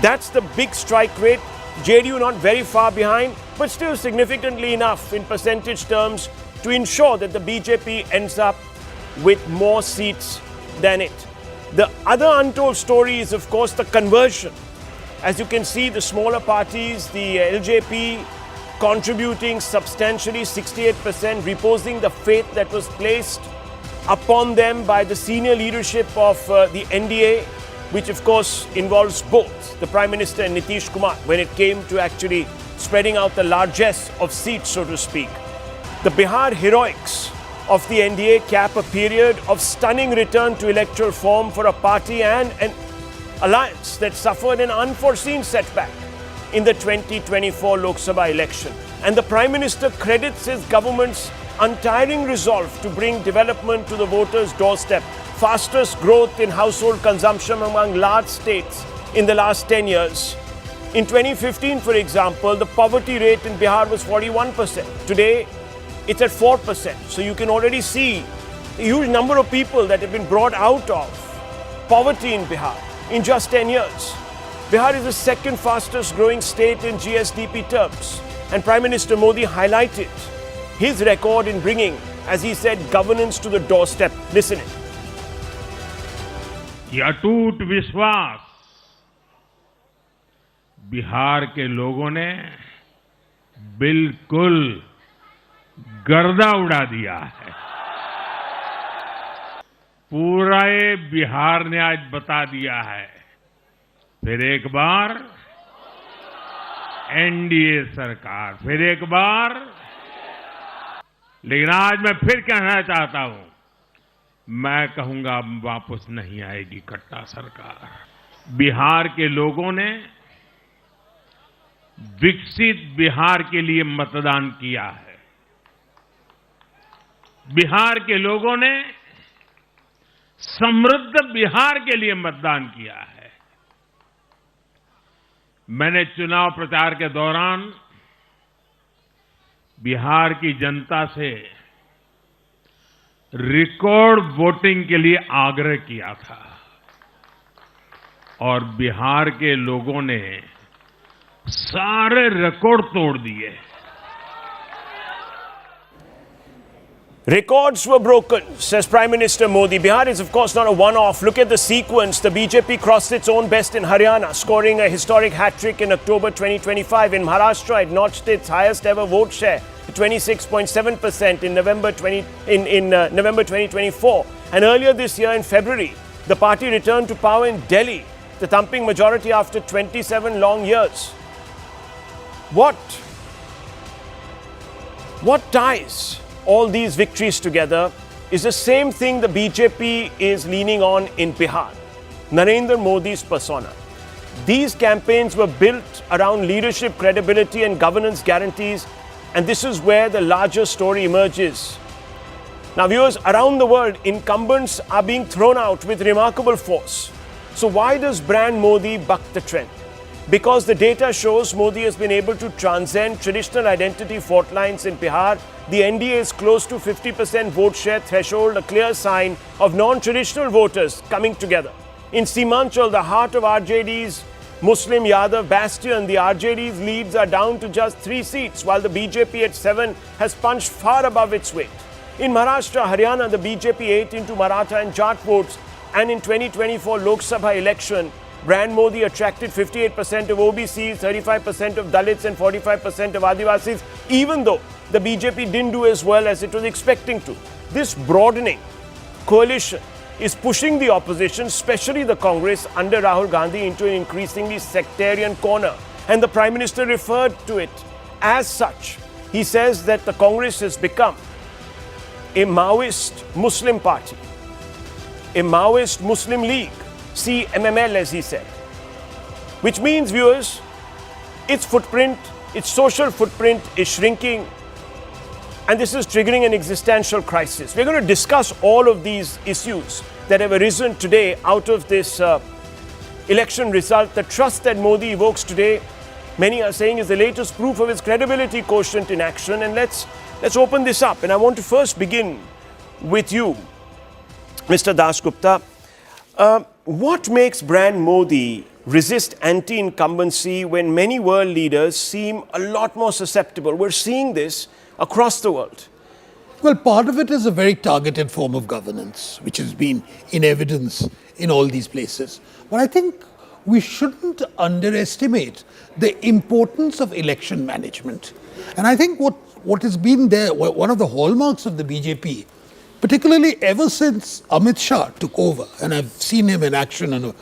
That's the big strike rate. JDU not very far behind, but still significantly enough in percentage terms to ensure that the BJP ends up with more seats than it. The other untold story is, of course, the conversion. As you can see, the smaller parties, the LJP contributing substantially, 68%, reposing the faith that was placed upon them by the senior leadership of the NDA, which of course involves both the Prime Minister and Nitish Kumar when it came to actually spreading out the largesse of seats, so to speak. The Bihar heroics of the NDA cap a period of stunning return to electoral form for a party and an alliance that suffered an unforeseen setback in the 2024 Lok Sabha election. And the Prime Minister credits his government's untiring resolve to bring development to the voters' doorstep. Fastest growth in household consumption among large states in the last 10 years. In 2015, for example, the poverty rate in Bihar was 41%. Today, it's at 4%. So you can already see the huge number of people that have been brought out of poverty in Bihar in just 10 years. Bihar is the second fastest growing state in GSDP terms. And Prime Minister Modi highlighted his record in bringing, as he said, governance to the doorstep. Listen it. ये अटूट विश्वास बिहार के लोगों ने बिल्कुल गर्दा उड़ा दिया है। पूरा ये बिहार ने आज बता दिया है, फिर एक बार एनडीए सरकार, फिर एक बार। लेकिन आज मैं फिर कहना चाहता हूं, मैं कहूंगा वापस नहीं आएगी कट्टा सरकार। बिहार के लोगों ने विकसित बिहार के लिए मतदान किया है। बिहार के लोगों ने समृद्ध बिहार के लिए मतदान किया है। मैंने चुनाव प्रचार के दौरान बिहार की जनता से रिकॉर्ड वोटिंग के लिए आग्रह किया था और बिहार के लोगों ने सारे रिकॉर्ड तोड़ दिए। Records were broken, says Prime Minister Modi. Bihar is, of course, not a one-off. Look at the sequence. The BJP crossed its own best in Haryana, scoring a historic hat-trick in October 2025. In Maharashtra, it notched its highest-ever vote share, 26.7% in November 2024. And earlier this year, in February, the party returned to power in Delhi, the thumping majority after 27 long years. What ties all these victories together is the same thing the BJP is leaning on in Bihar, Narendra Modi's persona. These campaigns were built around leadership, credibility and governance guarantees, and this is where the larger story emerges. Now viewers, around the world, incumbents are being thrown out with remarkable force. So why does brand Modi buck the trend? Because the data shows Modi has been able to transcend traditional identity fault lines in Bihar. The NDA is close to 50% vote share threshold, a clear sign of non-traditional voters coming together. In Simanchal, the heart of RJD's Muslim Yadav bastion, the RJD's leads are down to just 3 seats, while the BJP at 7 has punched far above its weight. In Maharashtra, Haryana, the BJP ate into Maratha and Jat votes, and in 2024 Lok Sabha election, brand Modi attracted 58% of OBCs, 35% of Dalits and 45% of Adivasis, even though the BJP didn't do as well as it was expecting to. This broadening coalition is pushing the opposition, especially the Congress under Rahul Gandhi, into an increasingly sectarian corner. And the Prime Minister referred to it as such. He says that the Congress has become a Maoist Muslim party, a Maoist Muslim League, CMML as he said. Which means, viewers, its footprint, its social footprint is shrinking, and this is triggering an existential crisis. We're going to discuss all of these issues that have arisen today out of this election result. The trust that Modi evokes today, many are saying, is the latest proof of his credibility quotient in action. And let's open this up. And I want to first begin with you, Mr. Das Gupta. What makes brand Modi resist anti-incumbency when many world leaders seem a lot more susceptible? We're seeing this across the world. Well, part of it is a very targeted form of governance, which has been in evidence in all these places. But I think we shouldn't underestimate the importance of election management. And I think what has been there, one of the hallmarks of the BJP, particularly ever since Amit Shah took over, and I've seen him in action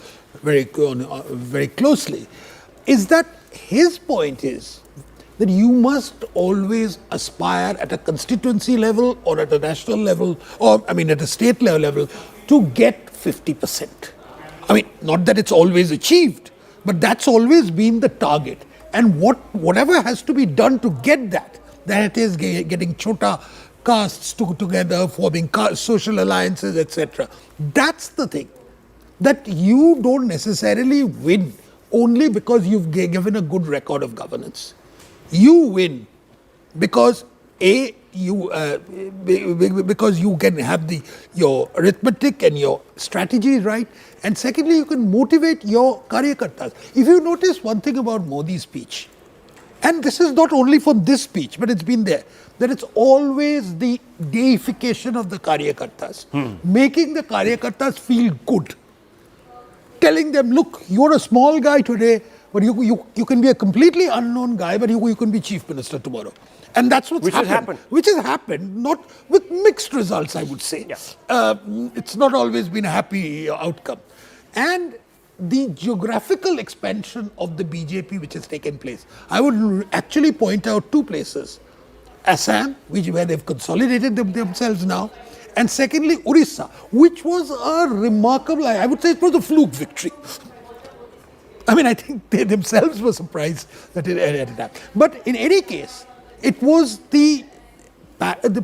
very closely, is that his point is that you must always aspire at a constituency level or at a national level, or at a state level, to get 50%. Not that it's always achieved, but that's always been the target. And whatever has to be done to get that it is getting chota castes together, forming social alliances, etc. That's the thing. That you don't necessarily win only because you've given a good record of governance. You win because because you can have your arithmetic and your strategy right, and secondly, you can motivate your karyakartas. If you notice one thing about Modi's speech, and this is not only for this speech, but it's been there, that it's always the deification of the karyakartas, making the karyakartas feel good, telling them, look, you're a small guy today, but you can be a completely unknown guy, but you can be chief minister tomorrow. And that's what's happened. Which has happened, not with mixed results, I would say. Yeah. It's not always been a happy outcome. And the geographical expansion of the BJP which has taken place, I would actually point out two places. Assam, where they've consolidated themselves now, and secondly, Orissa, which was a remarkable, I would say it was a fluke victory. I think they themselves were surprised that it happened. But in any case, it was the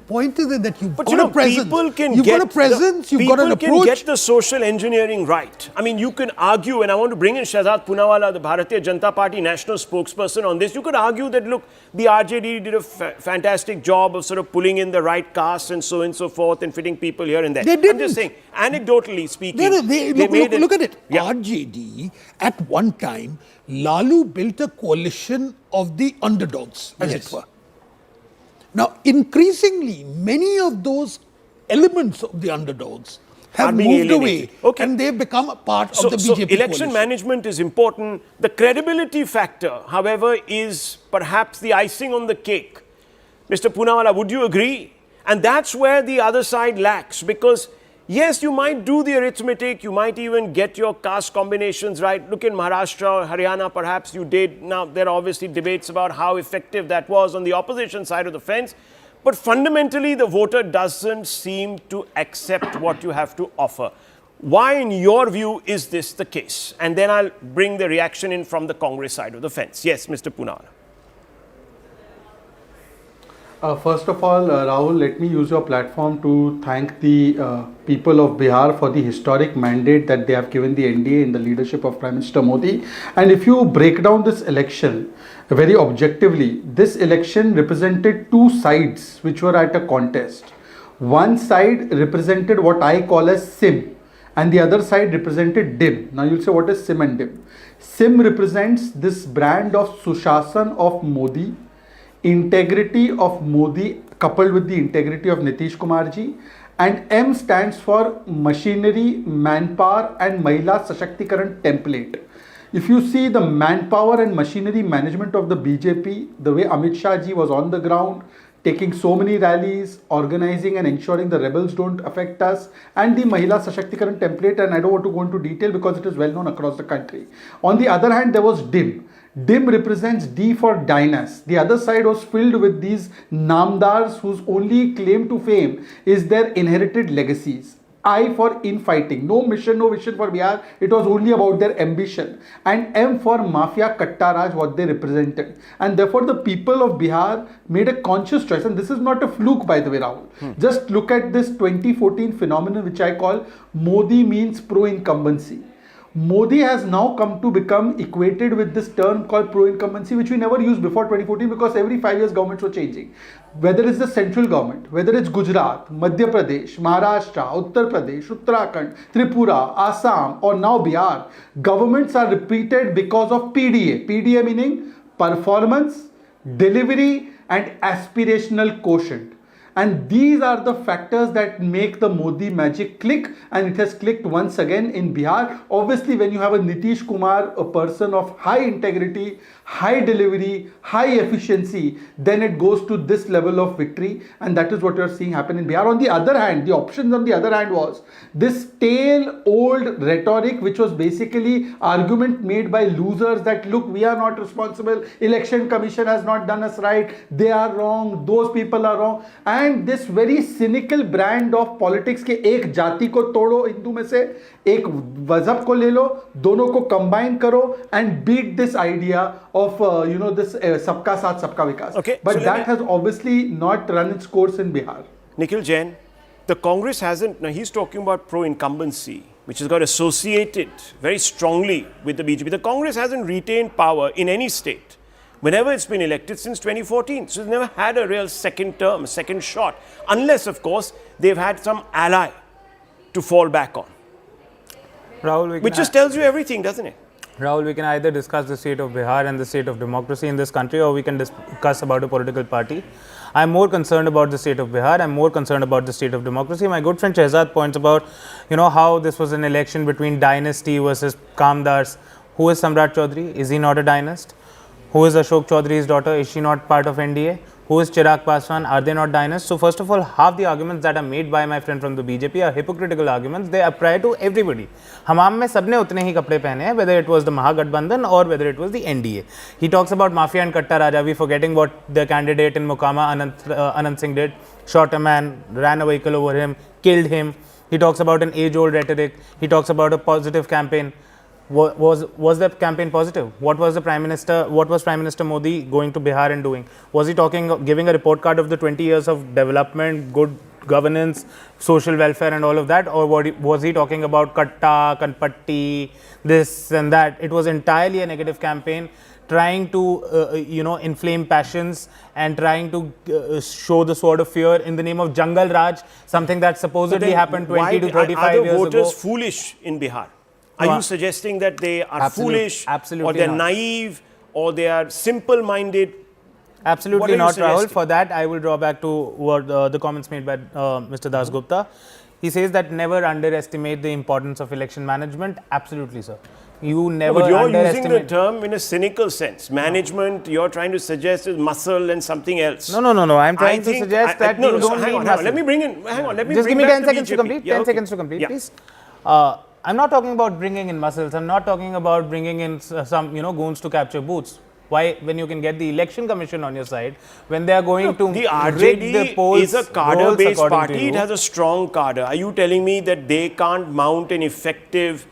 point is that you've got a presence. You've got a presence, you've got an approach. People can get the social engineering right. You can argue, and I want to bring in Shahzad Poonawala, the Bharatiya Janata Party national spokesperson on this. You could argue that, look, the RJD did a fantastic job of sort of pulling in the right caste and so forth and fitting people here and there. They didn't. I'm just saying, anecdotally speaking. Look at it. Yeah. RJD, at one time, Lalu built a coalition of the underdogs, as it were. Now, increasingly, many of those elements of the underdogs have moved away, and they've become a part of the BJP election coalition. Management is important. The credibility factor, however, is perhaps the icing on the cake. Mr. Poonawala, would you agree? And that's where the other side lacks, because yes, you might do the arithmetic, you might even get your caste combinations right. Look, in Maharashtra, Haryana, perhaps you did. Now, there are obviously debates about how effective that was on the opposition side of the fence. But fundamentally, the voter doesn't seem to accept what you have to offer. Why, in your view, is this the case? And then I'll bring the reaction in from the Congress side of the fence. Yes, Mr. Poonawala. First of all, Rahul, let me use your platform to thank the people of Bihar for the historic mandate that they have given the NDA in the leadership of Prime Minister Modi. And if you break down this election very objectively, this election represented two sides which were at a contest. One side represented what I call as SIM, and the other side represented DIM. Now you'll say, what is SIM and DIM? SIM represents this brand of Sushasan of Modi, integrity of Modi coupled with the integrity of Nitish Kumarji, and M stands for machinery, manpower and Mahila Sashактикаран template. If you see the manpower and machinery management of the BJP, the way Amit Shah ji was on the ground, taking so many rallies, organizing and ensuring the rebels don't affect us, and the Mahila Sashактикаран template, and I don't want to go into detail because it is well known across the country. On the other hand, there was DIM. DIM represents D for Dinas. The other side was filled with these namdars whose only claim to fame is their inherited legacies. I for infighting. No mission, no vision for Bihar. It was only about their ambition. And M for Mafia Kattaraj, what they represented. And therefore the people of Bihar made a conscious choice. And this is not a fluke, by the way, Rahul. Just look at this 2014 phenomenon which I call Modi means pro-incumbency. Modi has now come to become equated with this term called pro-incumbency, which we never used before 2014 because every 5 years governments were changing. Whether it's the central government, whether it's Gujarat, Madhya Pradesh, Maharashtra, Uttar Pradesh, Uttarakhand, Tripura, Assam, or now Bihar, governments are repeated because of PDA. PDA meaning performance, delivery, and aspirational quotient. And these are the factors that make the Modi magic click, and it has clicked once again in Bihar. Obviously, when you have a Nitish Kumar, a person of high integrity, high delivery, high efficiency, then it goes to this level of victory, and that is what you are seeing happen in Bihar. On the other hand, the options on the other hand was this stale old rhetoric, which was basically argument made by losers that look, we are not responsible, election commission has not done us right, they are wrong, those people are wrong, and this very cynical brand of politics के एक जाति को तोड़ो हिंदू में से, एक मजहब को ले लो, दोनों को combine करो and beat this idea of this सबका साथ सबका विकास. Okay, but so that has obviously not run its course in Bihar. Nikhil Jain, the Congress hasn't, now he's talking about pro-incumbency, which has got associated very strongly with the BJP. The Congress hasn't retained power in any state whenever it's been elected since 2014. So they've never had a real second term, second shot, unless, of course, they've had some ally to fall back on. Rahul, Which just tells you everything, doesn't it? Rahul, we can either discuss the state of Bihar and the state of democracy in this country, or we can discuss about a political party. I'm more concerned about the state of Bihar. I'm more concerned about the state of democracy. My good friend Shehzad points about, how this was an election between dynasty versus Kamdars. Who is Samrat Chaudhary? Is he not a dynast? Who is Ashok Chaudhary's daughter? Is she not part of NDA? Who is Chirag Paswan? Are they not dynasts? So first of all, half the arguments that are made by my friend from the BJP are hypocritical arguments. They apply to everybody. Hamam mein sabne utne hi kapde pehne hain, whether it was the Mahagathbandhan or whether it was the NDA. He talks about Mafia and Katta Raja. We forgetting what the candidate in Mokama, Anand Singh did. Shot a man, ran a vehicle over him, killed him. He talks about an age-old rhetoric. He talks about a positive campaign. Was the campaign positive? What was Prime Minister Modi going to Bihar and doing? Was he giving a report card of the 20 years of development, good governance, social welfare and all of that? Or was he talking about Katta, Kanpatti, this and that? It was entirely a negative campaign, trying to, inflame passions and trying to show the sword of fear in the name of Jungle Raj, something that supposedly happened 20 to 35 years ago. Are the voters foolish in Bihar? Are you suggesting that they are foolish, or they're naive, or they are simple-minded? Absolutely not, Rahul. For that, I will draw back to what the comments made by Mr. Das Gupta. He says that never underestimate the importance of election management. Absolutely, sir. You never underestimate. But you're using the term in a cynical sense. Management, you're trying to suggest is muscle and something else. No. I'm trying to suggest that you don't need muscle. Let me bring in. Hang on. Let me just bring give me back 10 seconds BJP. to complete. 10 seconds to complete, please. I'm not talking about bringing in muscles. I'm not talking about bringing in some, goons to capture booths. Why, when you can get the election commission on your side, when they are going to the RJD the polls, is a cadre-based party. It has a strong cadre. Are you telling me that they can't mount an effective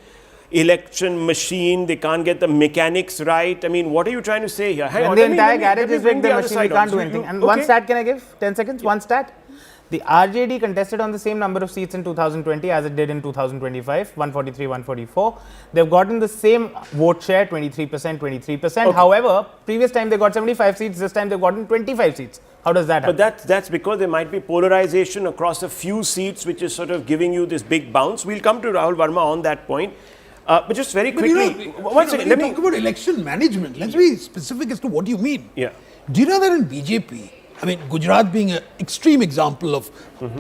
election machine? They can't get the mechanics right? I mean, what are you trying to say here? Hang on, the entire garage is with the machine, we can't do anything. And one stat can I give? 10 seconds, one stat. The RJD contested on the same number of seats in 2020 as it did in 2025, 143, 144. They've gotten the same vote share, 23%, 23%. Okay. However, previous time they got 75 seats, this time they've gotten 25 seats. How does that happen? But that's because there might be polarization across a few seats, which is sort of giving you this big bounce. We'll come to Rahul Verma on that point. But just very quickly, one second. Let me talk about election management. Let's be specific as to what you mean. Yeah. Do you know that in BJP, Gujarat being an extreme example of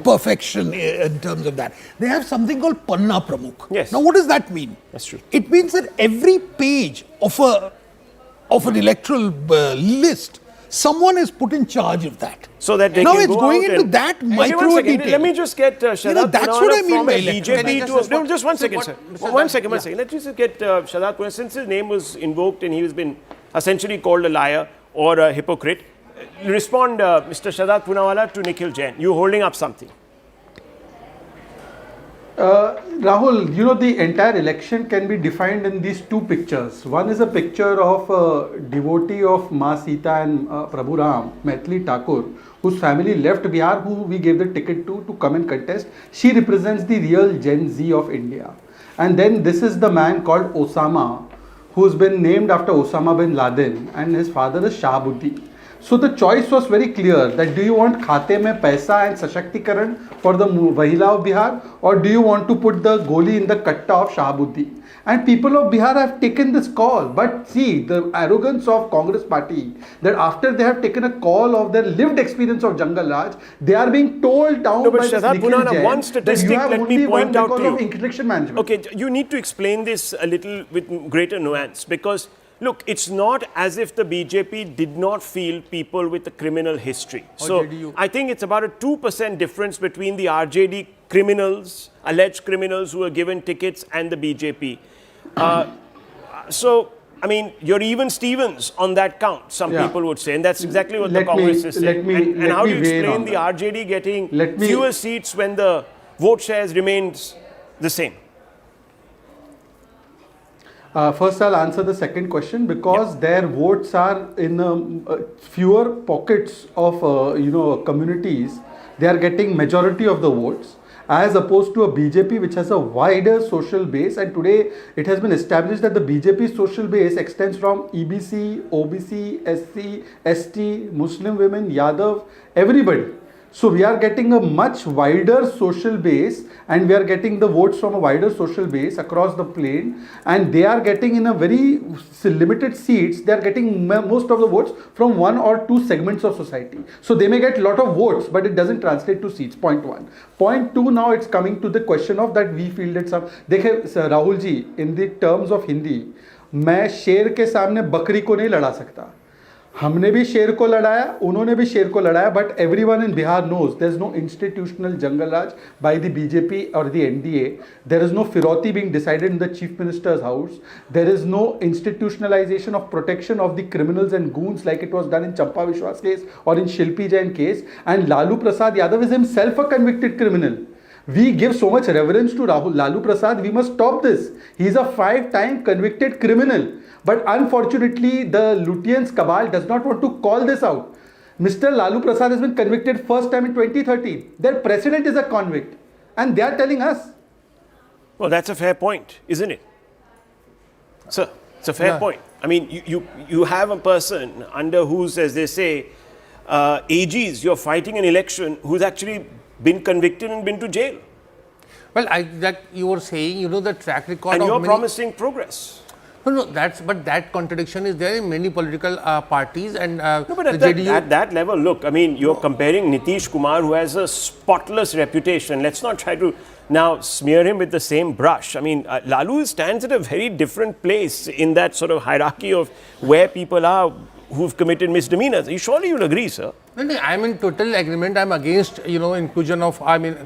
perfection in terms of that, they have something called Panna Pramukh. Yes. Now, what does that mean? That's true. It means that every page of an electoral list, someone is put in charge of that. So that they now can it's go going out into that micro detail. Let me just get Shadat that's what I mean by BJP to just one second, sir. One second. Let's just get Shadat, since his name was invoked and he has been essentially called a liar or a hypocrite. Respond, Mr. Shadat Poonawala, to Nikhil Jain. You holding up something. Rahul, the entire election can be defined in these two pictures. One is a picture of a devotee of Ma Sita and Prabhu Ram, Maithili Thakur, whose family left Bihar, who we gave the ticket to come and contest. She represents the real Gen Z of India. And then this is the man called Osama, who's been named after Osama bin Laden, and his father is Shahabuddin. So the choice was very clear that do you want khate mein paisa and sashakti-karan for the Mahila of Bihar, or do you want to put the goli in the katta of Shahabuddin? And people of Bihar have taken this call. But see, the arrogance of Congress party, that after they have taken a call of their lived experience of Jungle Raj, they are being told down No, but by this Shahzad Nikhil Punana, Jain one that statistic you have let me only won point out because to of you. election management. Okay, you need to explain this a little with greater nuance, because look, it's not as if the BJP did not feel people with a criminal history. So I think it's about a 2% difference between the RJD criminals, alleged criminals who were given tickets, and the BJP. So, I mean, you're even Stevens on that count, some people would say, and that's exactly what the Congress is saying. And how do you explain the RJD getting fewer seats when the vote shares remains the same? First, I'll answer the second question, because their votes are in fewer pockets of communities. They are getting majority of the votes, as opposed to a BJP which has a wider social base. And today it has been established that the BJP social base extends from EBC, OBC, SC, ST, Muslim women, Yadav, everybody. So we are getting a much wider social base, and we are getting the votes from a wider social base across the plain, and they are getting in a very limited seats, they are getting most of the votes from one or two segments of society. So they may get a lot of votes, but it doesn't translate to seats, point one. Point two, now it's coming to the question of that we fielded some. देखिए Rahul ji, in the terms of Hindi, मैं शेर के सामने बकरी को नहीं लड़ा सकता. हमने भी शेर को लड़ाया, उन्होंने भी शेर को लड़ाया, but everyone in Bihar knows there is no institutional jungle raj by the BJP or the NDA. There is no Firoti being decided in the Chief Minister's house. There is no institutionalization of protection of the criminals and goons like it was done in Champa Vishwas case or in Shilpi Jain case. And Lalu Prasad Yadav is himself a convicted criminal. We give so much reverence to Lalu Prasad, we must stop this. He is a 5-time convicted criminal. But unfortunately, the Lutyens cabal does not want to call this out. Mr. Lalu Prasad has been convicted first time in 2013. Their president is a convict. And they are telling us. Well, that's a fair point, isn't it? Sir, it's a fair point. I mean, you have a person under whose, as they say, AGs, you're fighting an election, who's actually been convicted and been to jail. Well, that you were saying, the track record and of you're promising progress. No, but that contradiction is there in many political parties, and no, but at that level, look, I mean, you're comparing Nitish Kumar, who has a spotless reputation. Let's not try to now smear him with the same brush. I mean, Lalu stands at a very different place in that sort of hierarchy of where people are who've committed misdemeanors. Surely you'll agree, sir. No, I'm in total agreement. I'm against, inclusion of,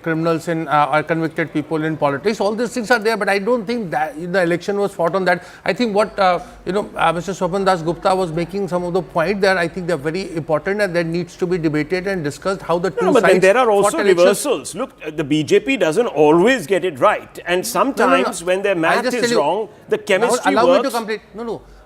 criminals in or convicted people in politics. All these things are there, but I don't think that the election was fought on that. I think what, Mr. Swapan Das Gupta was making some of the point there, I think they're very important, and that needs to be debated and discussed how the two sides. But then there are also reversals. Look, the BJP doesn't always get it right. And sometimes when their math is wrong, the chemistry works. Allow me to complete.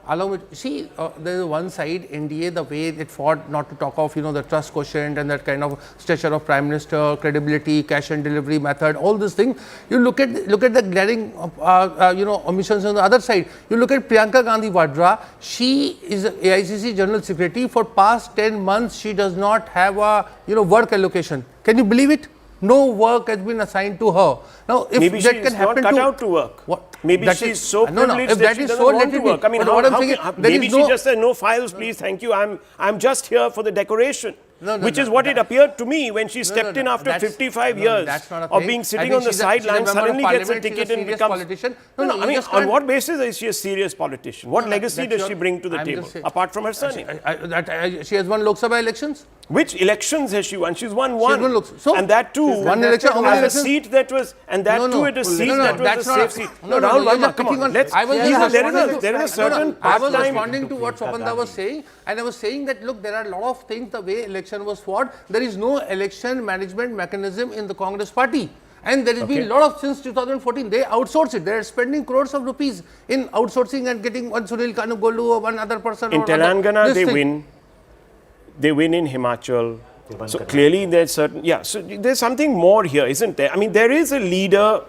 Allow me to see, there is one side, NDA, the way it fought, not to talk of, the trust quotient and that kind of stature of Prime Minister, credibility, cash and delivery method, all these things. You look at the glaring, omissions on the other side. You look at Priyanka Gandhi Vadra. She is AICC General Secretary. For past 10 months, she does not have a, work allocation. Can you believe it? No work has been assigned to her. Now, if maybe that can happen cut out to work. What? Maybe she's so privileged if that she doesn't want to work. I mean, maybe she just said, no files, please, thank you. I'm just here for the decoration. Which is what it appeared to me when she stepped in after 55 years of being sitting on the sidelines, suddenly gets a ticket and becomes... Politician. I mean, on what basis is she a serious politician? What legacy does she bring to the table, apart from her surname? She has won Lok Sabha elections. Which elections has she won? She's won one. And that too, one election, as a seat that was, and that too at a seat that was a safe seat. No, Rahul Verma, come on. There is a certain I was responding to what Swapanda was saying, and I was saying that, look, there are a lot of things the way election was fought. There is no election management mechanism in the Congress party. And there has been a lot of, since 2014, they outsource it. They are spending crores of rupees in outsourcing and getting one Sunil Kanugolu or one other person. In Telangana, they win. They win in Himachal. So clearly there's certain, so there's something more here, isn't there? I mean, there is a leader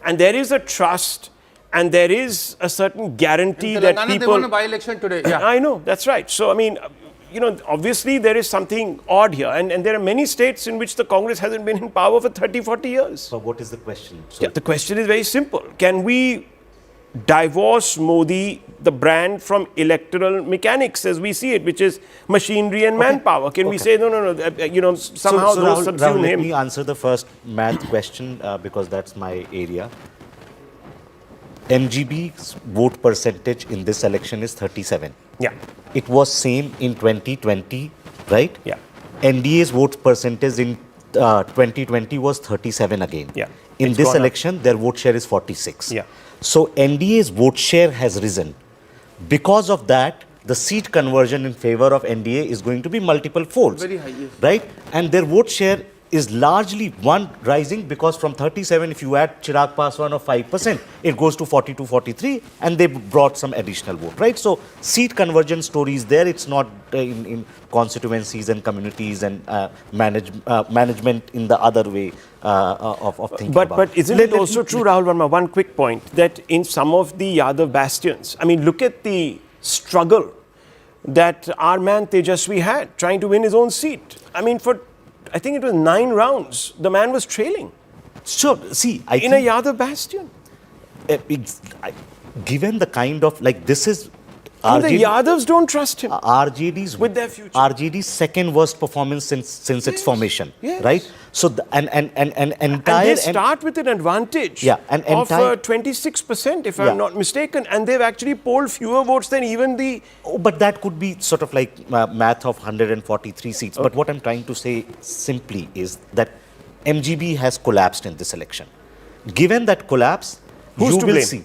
and there is a trust and there is a certain guarantee In that Telangana, people... they won a by-election today. Yeah. I know, that's right. So, I mean, obviously there is something odd here. And there are many states in which the Congress hasn't been in power for 30, 40 years. So what is the question? Yeah, the question is very simple. Can we divorce Modi, the brand, from electoral mechanics as we see it, which is machinery and manpower? Can we say, no, somehow those Rahul, subsume let him? me answer the first math question because that's my area. MGB's vote percentage in this election is 37. Yeah. It was same in 2020, right? Yeah. NDA's vote percentage in 2020 was 37 again. Yeah. In It's this gone up. election, their vote share is 46. Yeah. So NDA's vote share has risen. Because of that, the seat conversion in favor of NDA is going to be multiple folds. Very high, yes. Right? And their vote share is largely rising because from 37, if you add Chirag Paswan of 5%, it goes to 42, 43, and they brought some additional vote, right? So seat conversion story is there. It's not in constituencies and communities and management in the other way of thinking about. But isn't it also true, Rahul Verma, one quick point, that in some of the Yadav bastions, I mean, look at the struggle that our man Tejaswi had trying to win his own seat. I mean, I think it was 9 rounds, the man was trailing Sure. See, I in a Yadav bastion. given the kind of, like, this is And the Yadavs don't trust him. RJD's With their future. RJD's second worst performance since its formation, yes. right? So and And entire they start with an advantage Yeah, and of entire- 26%, if Yeah. I'm not mistaken, and they've actually polled fewer votes than even the... Oh, but that could be sort of like math of 143 seats. But what I'm trying to say simply is that MGB has collapsed in this election. Given that collapse, Who's you to will blame? see.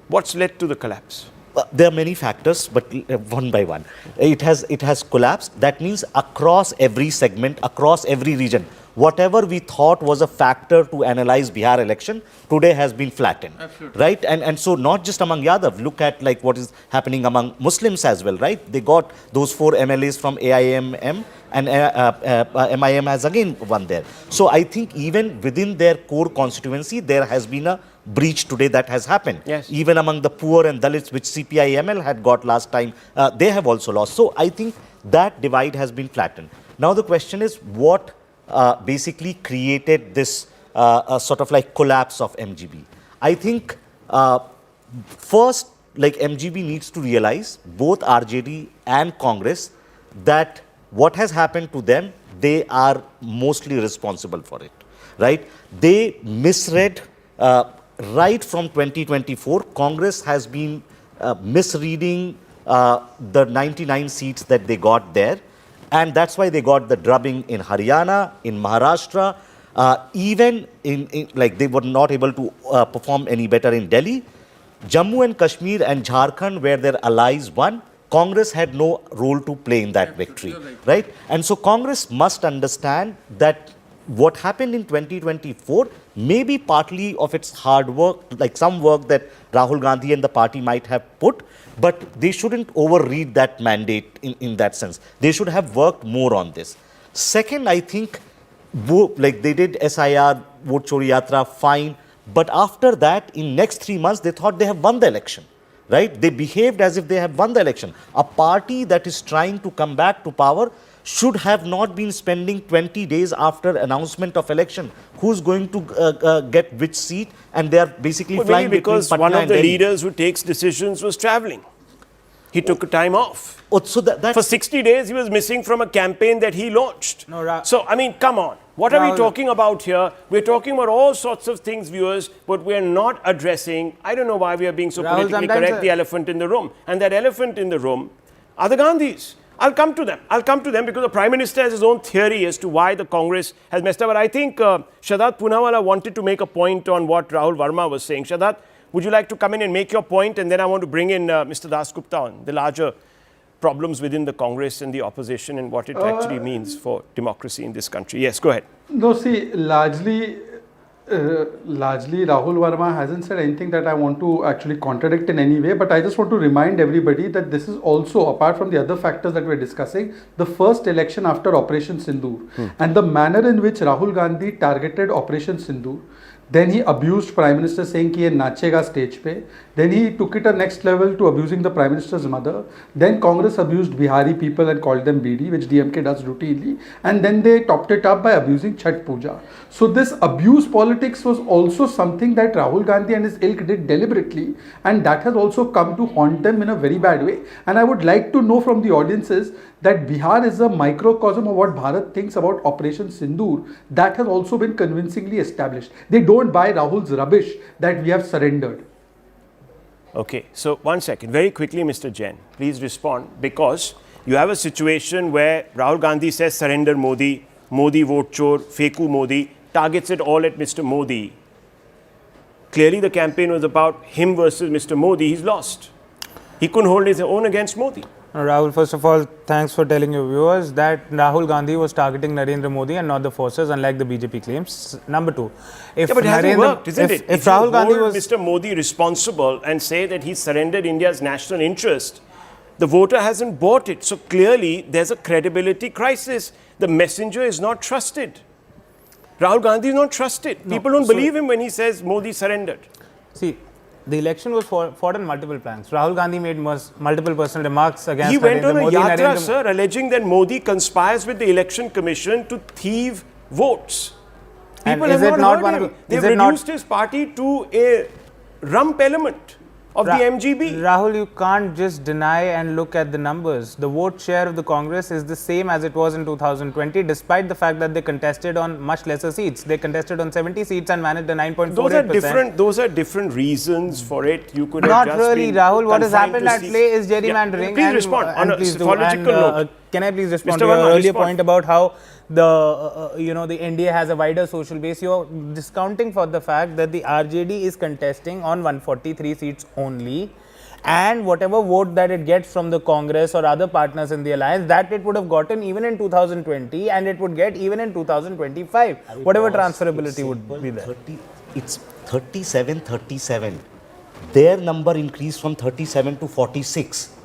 What's led to the collapse? There are many factors, but one by one. It has collapsed. That means across every segment, across every region, whatever we thought was a factor to analyze Bihar election, today has been flattened. Absolutely. Right? And so not just among Yadav, look at like what is happening among Muslims as well, right? They got those 4 MLAs from AIMM and MIM has again won there. So I think even within their core constituency, there has been a breach today that has happened. Yes. Even among the poor and Dalits, which CPI-ML had got last time, they have also lost. So I think that divide has been flattened. Now the question is what basically created this sort of like collapse of MGB. I think first, like MGB needs to realize, both RJD and Congress, that what has happened to them, they are mostly responsible for it, right? They misread right from 2024. Congress has been misreading the 99 seats that they got there. And that's why they got the drubbing in Haryana, in Maharashtra, even in like they were not able to perform any better in Delhi. Jammu and Kashmir and Jharkhand, where their allies won, Congress had no role to play in that victory, right? And so Congress must understand that what happened in 2024 may be partly of its hard work, like some work that Rahul Gandhi and the party might have put, but they shouldn't overread that mandate in that sense. They should have worked more on this. Second, I think, like they did SIR, Vote Chori Yatra, fine, but after that, in next 3 months, they thought they have won the election. Right? They behaved as if they have won the election. A party that is trying to come back to power should have not been spending 20 days after announcement of election. Who's going to get which seat? And they are basically flying because between one Patna of and the Delhi. leaders who takes decisions was traveling. He took a time off. Oh, so that's For 60 days, he was missing from a campaign that he launched. No, so, I mean, come on. What are we Rahul- talking about here? We're talking about all sorts of things, viewers, but we're not addressing, I don't know why we are being so Rahul, politically sometimes correct, the elephant in the room. And that elephant in the room are the Gandhis. I'll come to them. I'll come to them because the Prime Minister has his own theory as to why the Congress has messed up. But I think Shadat Poonawala wanted to make a point on what Rahul Verma was saying. Shadat, would you like to come in and make your point? And then I want to bring in Mr. Das Gupta on the larger problems within the Congress and the opposition and what it actually means for democracy in this country. Yes, go ahead. No, see, largely Rahul Verma hasn't said anything that I want to actually contradict in any way, but I just want to remind everybody that this is also, apart from the other factors that we're discussing, the first election after Operation Sindoor. And the manner in which Rahul Gandhi targeted Operation Sindoor, Then he abused Prime Minister saying कि ये नाचेगा stage पे. Then he took it a next level to abusing the Prime Minister's mother. Then Congress abused Bihari people and called them BD, which DMK does routinely. And then they topped it up by abusing Chhat Puja. So this abuse politics was also something that Rahul Gandhi and his ilk did deliberately, and that has also come to haunt them in a very bad way. And I would like to know from the audiences that Bihar is a microcosm of what Bharat thinks about Operation Sindoor. That has also been convincingly established. They don't buy Rahul's rubbish that we have surrendered. Okay, so one second, very quickly, Mr. Jain, please respond, because you have a situation where Rahul Gandhi says surrender Modi, Modi vote chor, Feku Modi, targets it all at Mr. Modi. Clearly the campaign was about him versus Mr. Modi. He's lost. He couldn't hold his own against Modi. Rahul, first of all, thanks for telling your viewers that Rahul Gandhi was targeting Narendra Modi and not the forces, unlike the BJP claims. Number two, if but it hasn't worked, isn't it? If Rahul Gandhi was Mr. Modi responsible and say that he surrendered India's national interest, the voter hasn't bought it. So clearly, there's a credibility crisis. The messenger is not trusted. Rahul Gandhi is not trusted. People don't believe him when he says Modi surrendered. See, the election was fought on multiple plans. Rahul Gandhi made multiple personal remarks against He went on a Modi, yatra, sir, alleging that Modi conspires with the election commission to thieve votes. People have not heard him. They've reduced his party to a rump element of the MGB. Rahul, you can't just deny and look at the numbers. The vote share of the Congress is the same as it was in 2020, despite the fact that they contested on much lesser seats. They contested on 70 seats and managed a 9.48%. Those are different reasons for it. You could not have just really, Rahul. What has happened at play is gerrymandering. Please respond on a political note. Can I please respond to your earlier point about how the the NDA has a wider social base? You are discounting for the fact that the RJD is contesting on 143 seats only, and whatever vote that it gets from the Congress or other partners in the alliance, that it would have gotten even in 2020, and it would get even in 2025. Whatever transferability would be there. It's 37. Their number increased from 37 to 46.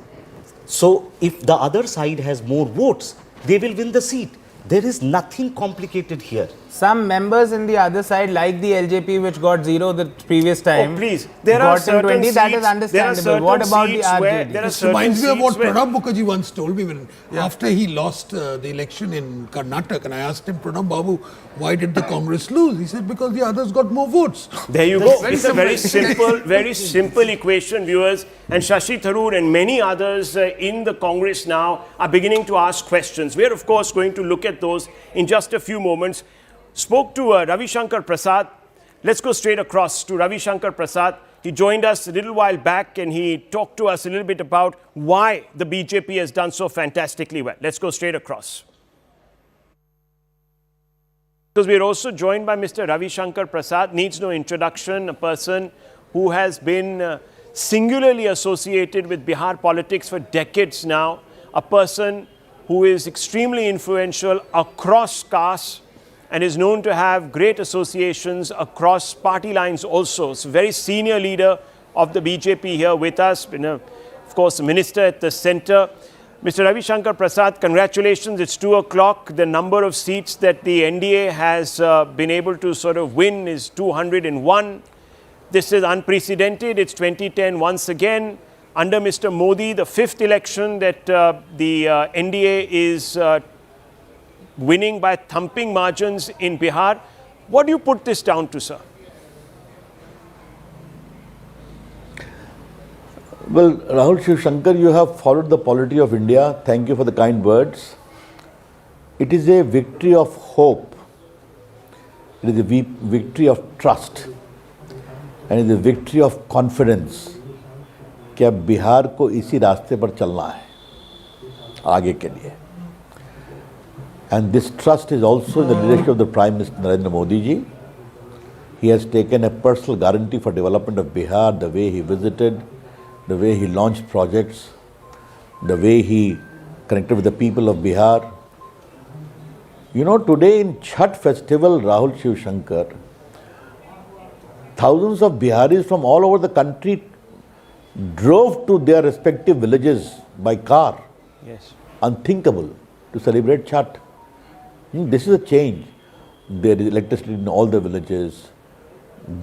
So if the other side has more votes, they will win the seat. There is nothing complicated here. Some members in the other side, like the LJP, which got 0 the previous time, please. There are certain 20, seats, that is understandable. What about the RJD? This reminds me of what Pranab Mukherjee once told me when after he lost the election in Karnataka, and I asked him, Pranab Babu, why did the Congress lose? He said, because the others got more votes. There you go. It's a very simple equation, viewers. And Shashi Tharoor and many others in the Congress now are beginning to ask questions. We are, of course, going to look at those in just a few moments. Spoke to Ravi Shankar Prasad. Let's go straight across to Ravi Shankar Prasad. He joined us a little while back and he talked to us a little bit about why the BJP has done so fantastically well. Let's go straight across. Because we are also joined by Mr. Ravi Shankar Prasad, needs no introduction, a person who has been singularly associated with Bihar politics for decades now, a person who is extremely influential across castes, and is known to have great associations across party lines also. So very senior leader of the BJP here with us, of course, a minister at the center. Mr. Ravi Shankar Prasad, congratulations. It's 2 o'clock. The number of seats that the NDA has been able to sort of win is 201. This is unprecedented. It's 2010 once again. Under Mr. Modi, the 5th election that the NDA is winning by thumping margins in Bihar. What do you put this down to, sir? Well, Rahul Shivshankar, you have followed the polity of India. Thank you for the kind words. It is a victory of hope. It is a victory of trust. And it is a victory of confidence कि अब बिहार को इसी रास्ते पर चलना है आगे के लिए. And this trust is also in the leadership of the Prime Minister Narendra Modi ji. He has taken a personal guarantee for development of Bihar, the way he visited, the way he launched projects, the way he connected with the people of Bihar. You know, today in Chhat festival, Rahul Shivshankar, thousands of Biharis from all over the country drove to their respective villages by car. Yes. Unthinkable to celebrate Chhat. This is a change. There is electricity in all the villages.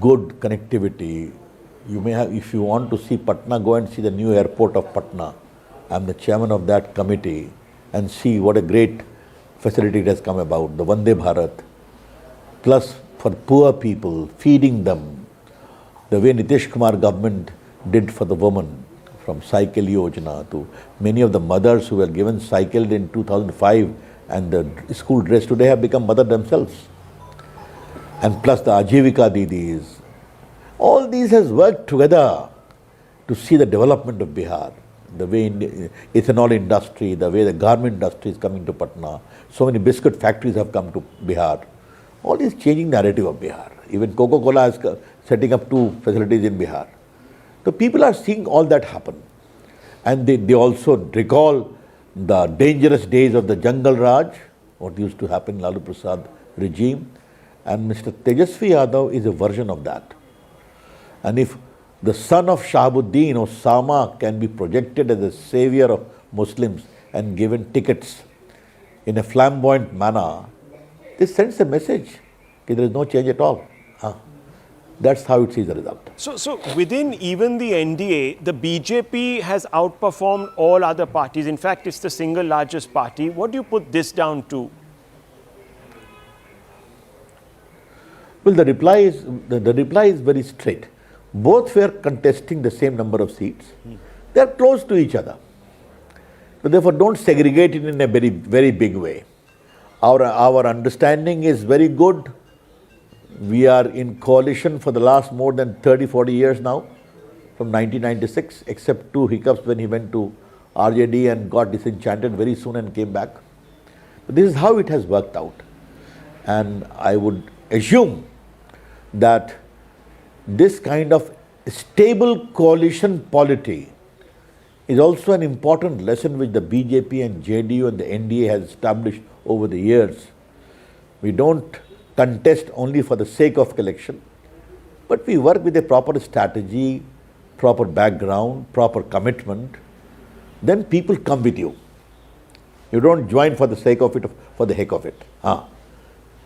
good connectivity. You may have, if you want to see Patna, go and see the new airport of Patna. I'm the chairman of that committee, and see what a great facility it has come about, the Vande Bharat. Plus for poor people, feeding them, the way Nitish Kumar government did for the women, from Cycle Yojana to many of the mothers who were given cycled in 2005 and the school dress today have become mother themselves. And plus the Ajivika Didis. All these has worked together to see the development of Bihar, the way ethanol industry, the way the garment industry is coming to Patna. So many biscuit factories have come to Bihar. All this changing narrative of Bihar. Even Coca-Cola is setting up 2 facilities in Bihar. So people are seeing all that happen. And they also recall the dangerous days of the Jungle Raj, what used to happen in Lalu Prasad regime. And Mr. Tejasvi Yadav is a version of that. And if the son of Shahabuddin, Osama, can be projected as a savior of Muslims and given tickets in a flamboyant manner, this sends a message that there is no change at all. That's how it sees the result. So within even the NDA, the BJP has outperformed all other parties. In fact, it's the single largest party. What do you put this down to? Well, the reply is very straight. Both were contesting the same number of seats. They are close to each other. So therefore, don't segregate it in a very, very big way. Our understanding is very good. We are in coalition for the last more than 30-40 years now, from 1996, except 2 hiccups when he went to RJD and got disenchanted very soon and came back. But this is how it has worked out. And I would assume that this kind of stable coalition polity is also an important lesson which the BJP and JDU and the NDA has established over the years. We don't contest only for the sake of election, but we work with a proper strategy, proper background, proper commitment. Then people come with you. You don't join for the sake of it, for the heck of it.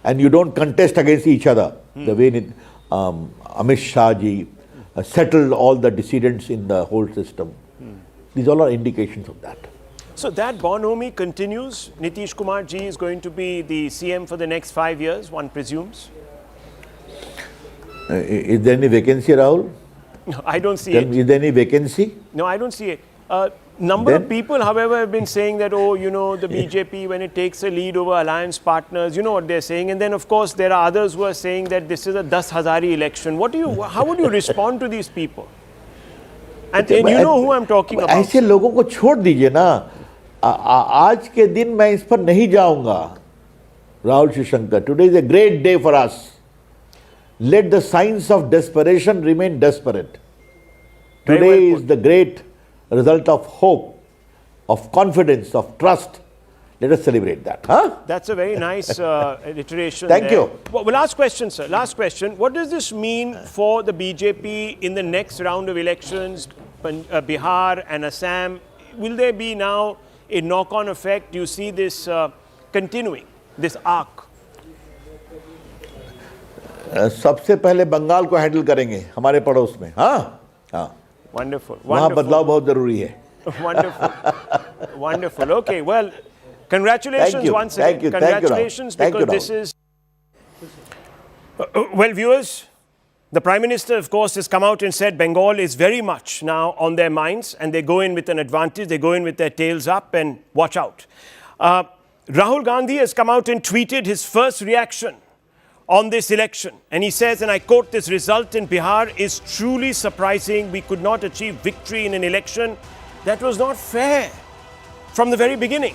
And you don't contest against each other, the way Amit Shah ji settled all the dissidents in the whole system. These all are indications of that. So that bonhomie continues. Nitish Kumar ji is going to be the CM for the next 5 years, one presumes. Is there any vacancy, Rahul? No, I don't see it. Is there any vacancy? No, I don't see it. Number of people, however, have been saying that, oh, you know, the BJP, when it takes a lead over alliance partners, you know what they're saying. And then, of course, there are others who are saying that this is a 10,000 election. How would you respond to these people? And you know who I'm talking about. ऐसे लोगों को छोड़ दीजिए ना. आज के दिन मैं इस पर नहीं जाऊंगा. Rahul Shivshankar, today is a great day for us. Let the signs of desperation remain desperate. Today is the great result of hope, of confidence, of trust. Let us celebrate that. That's a very nice iteration. Thank you. Well, last question, sir. Last question. What does this mean for the BJP in the next round of elections, Bihar and Assam? Will there be now a knock-on effect? Do you see this continuing, this arc? सबसे पहले बंगाल को handle करेंगे हमारे पड़ोस में. Wonderful. वहाँ बदलाव बहुत जरूरी है. Wonderful. Wonderful. Okay, well, congratulations once again. Congratulations, because this is... Well, viewers, the Prime Minister, of course, has come out and said Bengal is very much now on their minds, and they go in with an advantage. They go in with their tails up, and watch out. Rahul Gandhi has come out and tweeted his first reaction on this election. And he says, and I quote, "This result in Bihar is truly surprising. We could not achieve victory in an election that was not fair from the very beginning.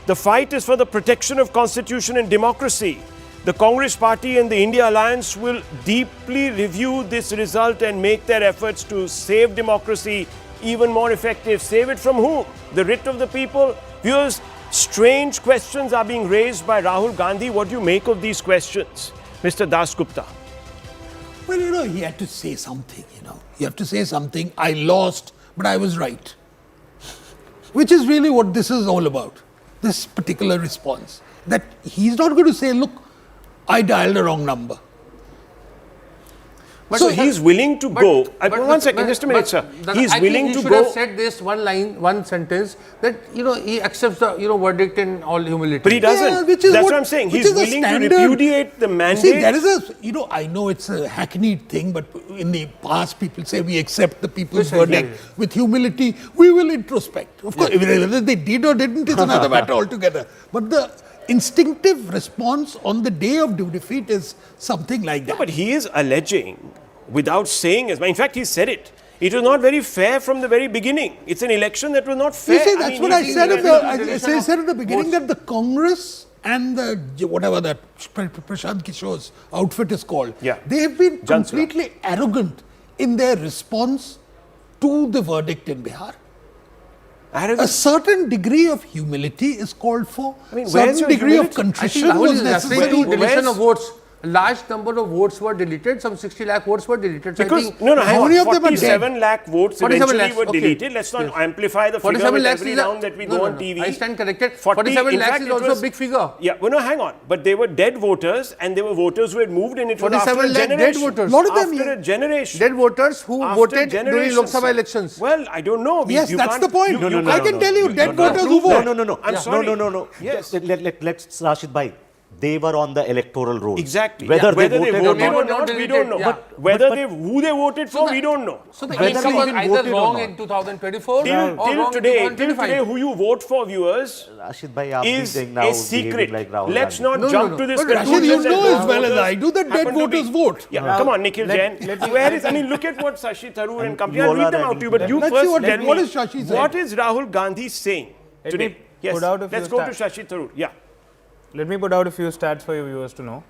The fight is for the protection of constitution and democracy. The Congress party and the India Alliance will deeply review this result and make their efforts to save democracy even more effective." Save it from whom? The writ of the people? Viewers, strange questions are being raised by Rahul Gandhi. What do you make of these questions, Mr. Das Gupta? Well, you know, he had to say something, you know. You have to say something. I lost, but I was right. Which is really what this is all about, this particular response. That he's not going to say, look, I dialed a wrong number. So he's willing to go. One second, just a minute, sir. He's willing to go. He should have said this one line, one sentence, that he accepts the verdict in all humility. But he doesn't. That's what I'm saying. He's willing to repudiate the mandate. See, there is I know it's a hackneyed thing, but in the past people say we accept the people's verdict with humility. We will introspect. Of course, whether they did or didn't is another matter altogether. But the instinctive response on the day of defeat is something like that. No, but he is alleging, without saying as much. In fact, he said it. It was not very fair from the very beginning. It's an election that was not fair. You see, that's what I said at the beginning, that the Congress and the whatever that Prashant Kishore's outfit is called, they have been completely arrogant in their response to the verdict in Bihar. A certain degree of humility is called for. Certain degree of contrition was necessary. Deletion of votes. A large number of votes were deleted. Some 60 lakh votes were deleted. So because, how many of them are 47 lakh votes eventually were deleted. Let's not amplify the figure with every round that we go on TV. I stand corrected. 47 lakhs is also a big figure. Yeah, well, no, hang on. But they were dead voters, and they were voters who had moved, and it was after a generation. Dead voters. After a generation. Dead voters who voted during Lok Sabha elections. Well, I don't know. Yes, that's the point. I can tell you, dead voters who vote. No. I'm sorry. No. Yes. Let's Rashid bhai. They were on the electoral roll. Exactly. Whether they voted or not, we don't know. But who they voted for, we don't know. So the outcome was either wrong in 2024 till today, who you vote for, viewers, Rashid bhai, is now a secret. like Let's not jump to this conclusion. Rashid, you know as well as I do that dead voters vote. Yeah, come on, Nikhil Jain. Look at what Shashi Tharoor and company. I'll read them out to you, but you first tell me, what is Rahul Gandhi saying today? Yes, let's go to Shashi Tharoor. Yeah. Let me put out a few stats for your viewers to know.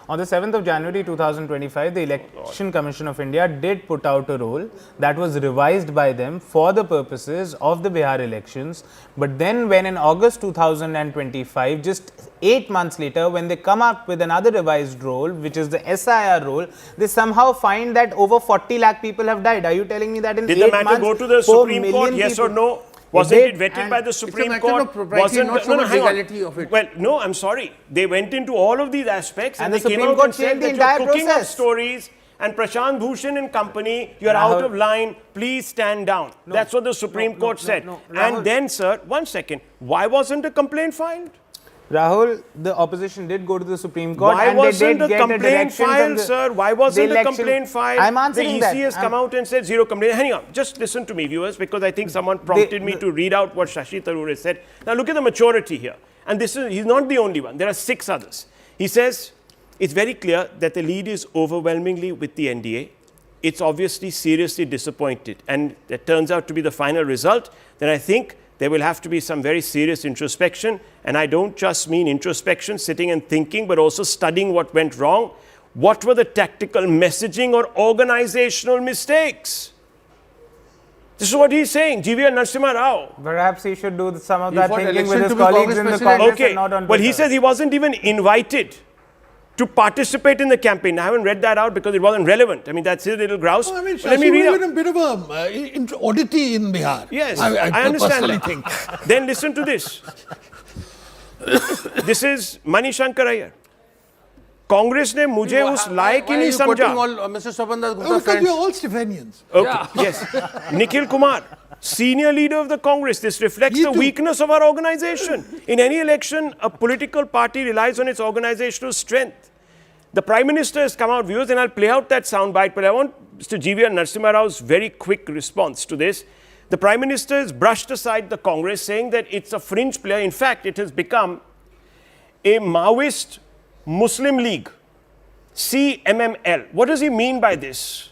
On the 7th of January 2025, the Election Commission of India did put out a roll that was revised by them for the purposes of the Bihar elections. But then when in August 2025, just 8 months later, when they come up with another revised roll, which is the SIR roll, they somehow find that over 40 lakh people have died. Are you telling me that in 8 months, did the matter go to the Supreme Court, yes or no? Wasn't it vetted by the Supreme Court? Wasn't not so much legality of it. Well, no, I'm sorry. They went into all of these aspects and the they came Supreme out Court and said that you're cooking up stories and Prashant Bhushan and company, you're out of line, please stand down. That's what the Supreme Court said. And then, sir, one second, why wasn't a complaint filed? Rahul, the opposition did go to the Supreme Court. Why and wasn't they did a complaint filed, sir? Why wasn't a complaint filed? I'm answering that. The EC has come out and said zero complaint. Hang on, just listen to me, viewers, because I think someone prompted me to read out what Shashi Tharoor has said. Now look at the maturity here. And he's not the only one. There are 6 others. He says, it's very clear that the lead is overwhelmingly with the NDA. It's obviously seriously disappointed. And that turns out to be the final result. Then I think there will have to be some very serious introspection. And I don't just mean introspection, sitting and thinking, but also studying what went wrong. What were the tactical messaging or organizational mistakes? This is what he's saying. GVR Narasimha Rao. Perhaps he should do some of that thinking with his colleagues in the Congress and not on Twitter. Well, he says he wasn't even invited to participate in the campaign. I haven't read that out because it wasn't relevant. I mean, that's his little grouse. No, I mean, Shashi was a bit of an oddity in Bihar. Yes, I understand that. Think. Then listen to this. This is Mani Shankar Iyer. Congress ने मुझे उस लायक ही नहीं समझा. Because we are all Stephanians. Okay. Yes. Nikhil Kumar, senior leader of the Congress. This reflects the weakness of our organization. In any election, a political party relies on its organizational strength. The Prime Minister has come out, viewers, and I'll play out that soundbite, but I want Mr. GVR Narasimha Rao's very quick response to this. The Prime Minister has brushed aside the Congress, saying that it's a fringe player. In fact, it has become a Maoist Muslim League, CMML. What does he mean by this?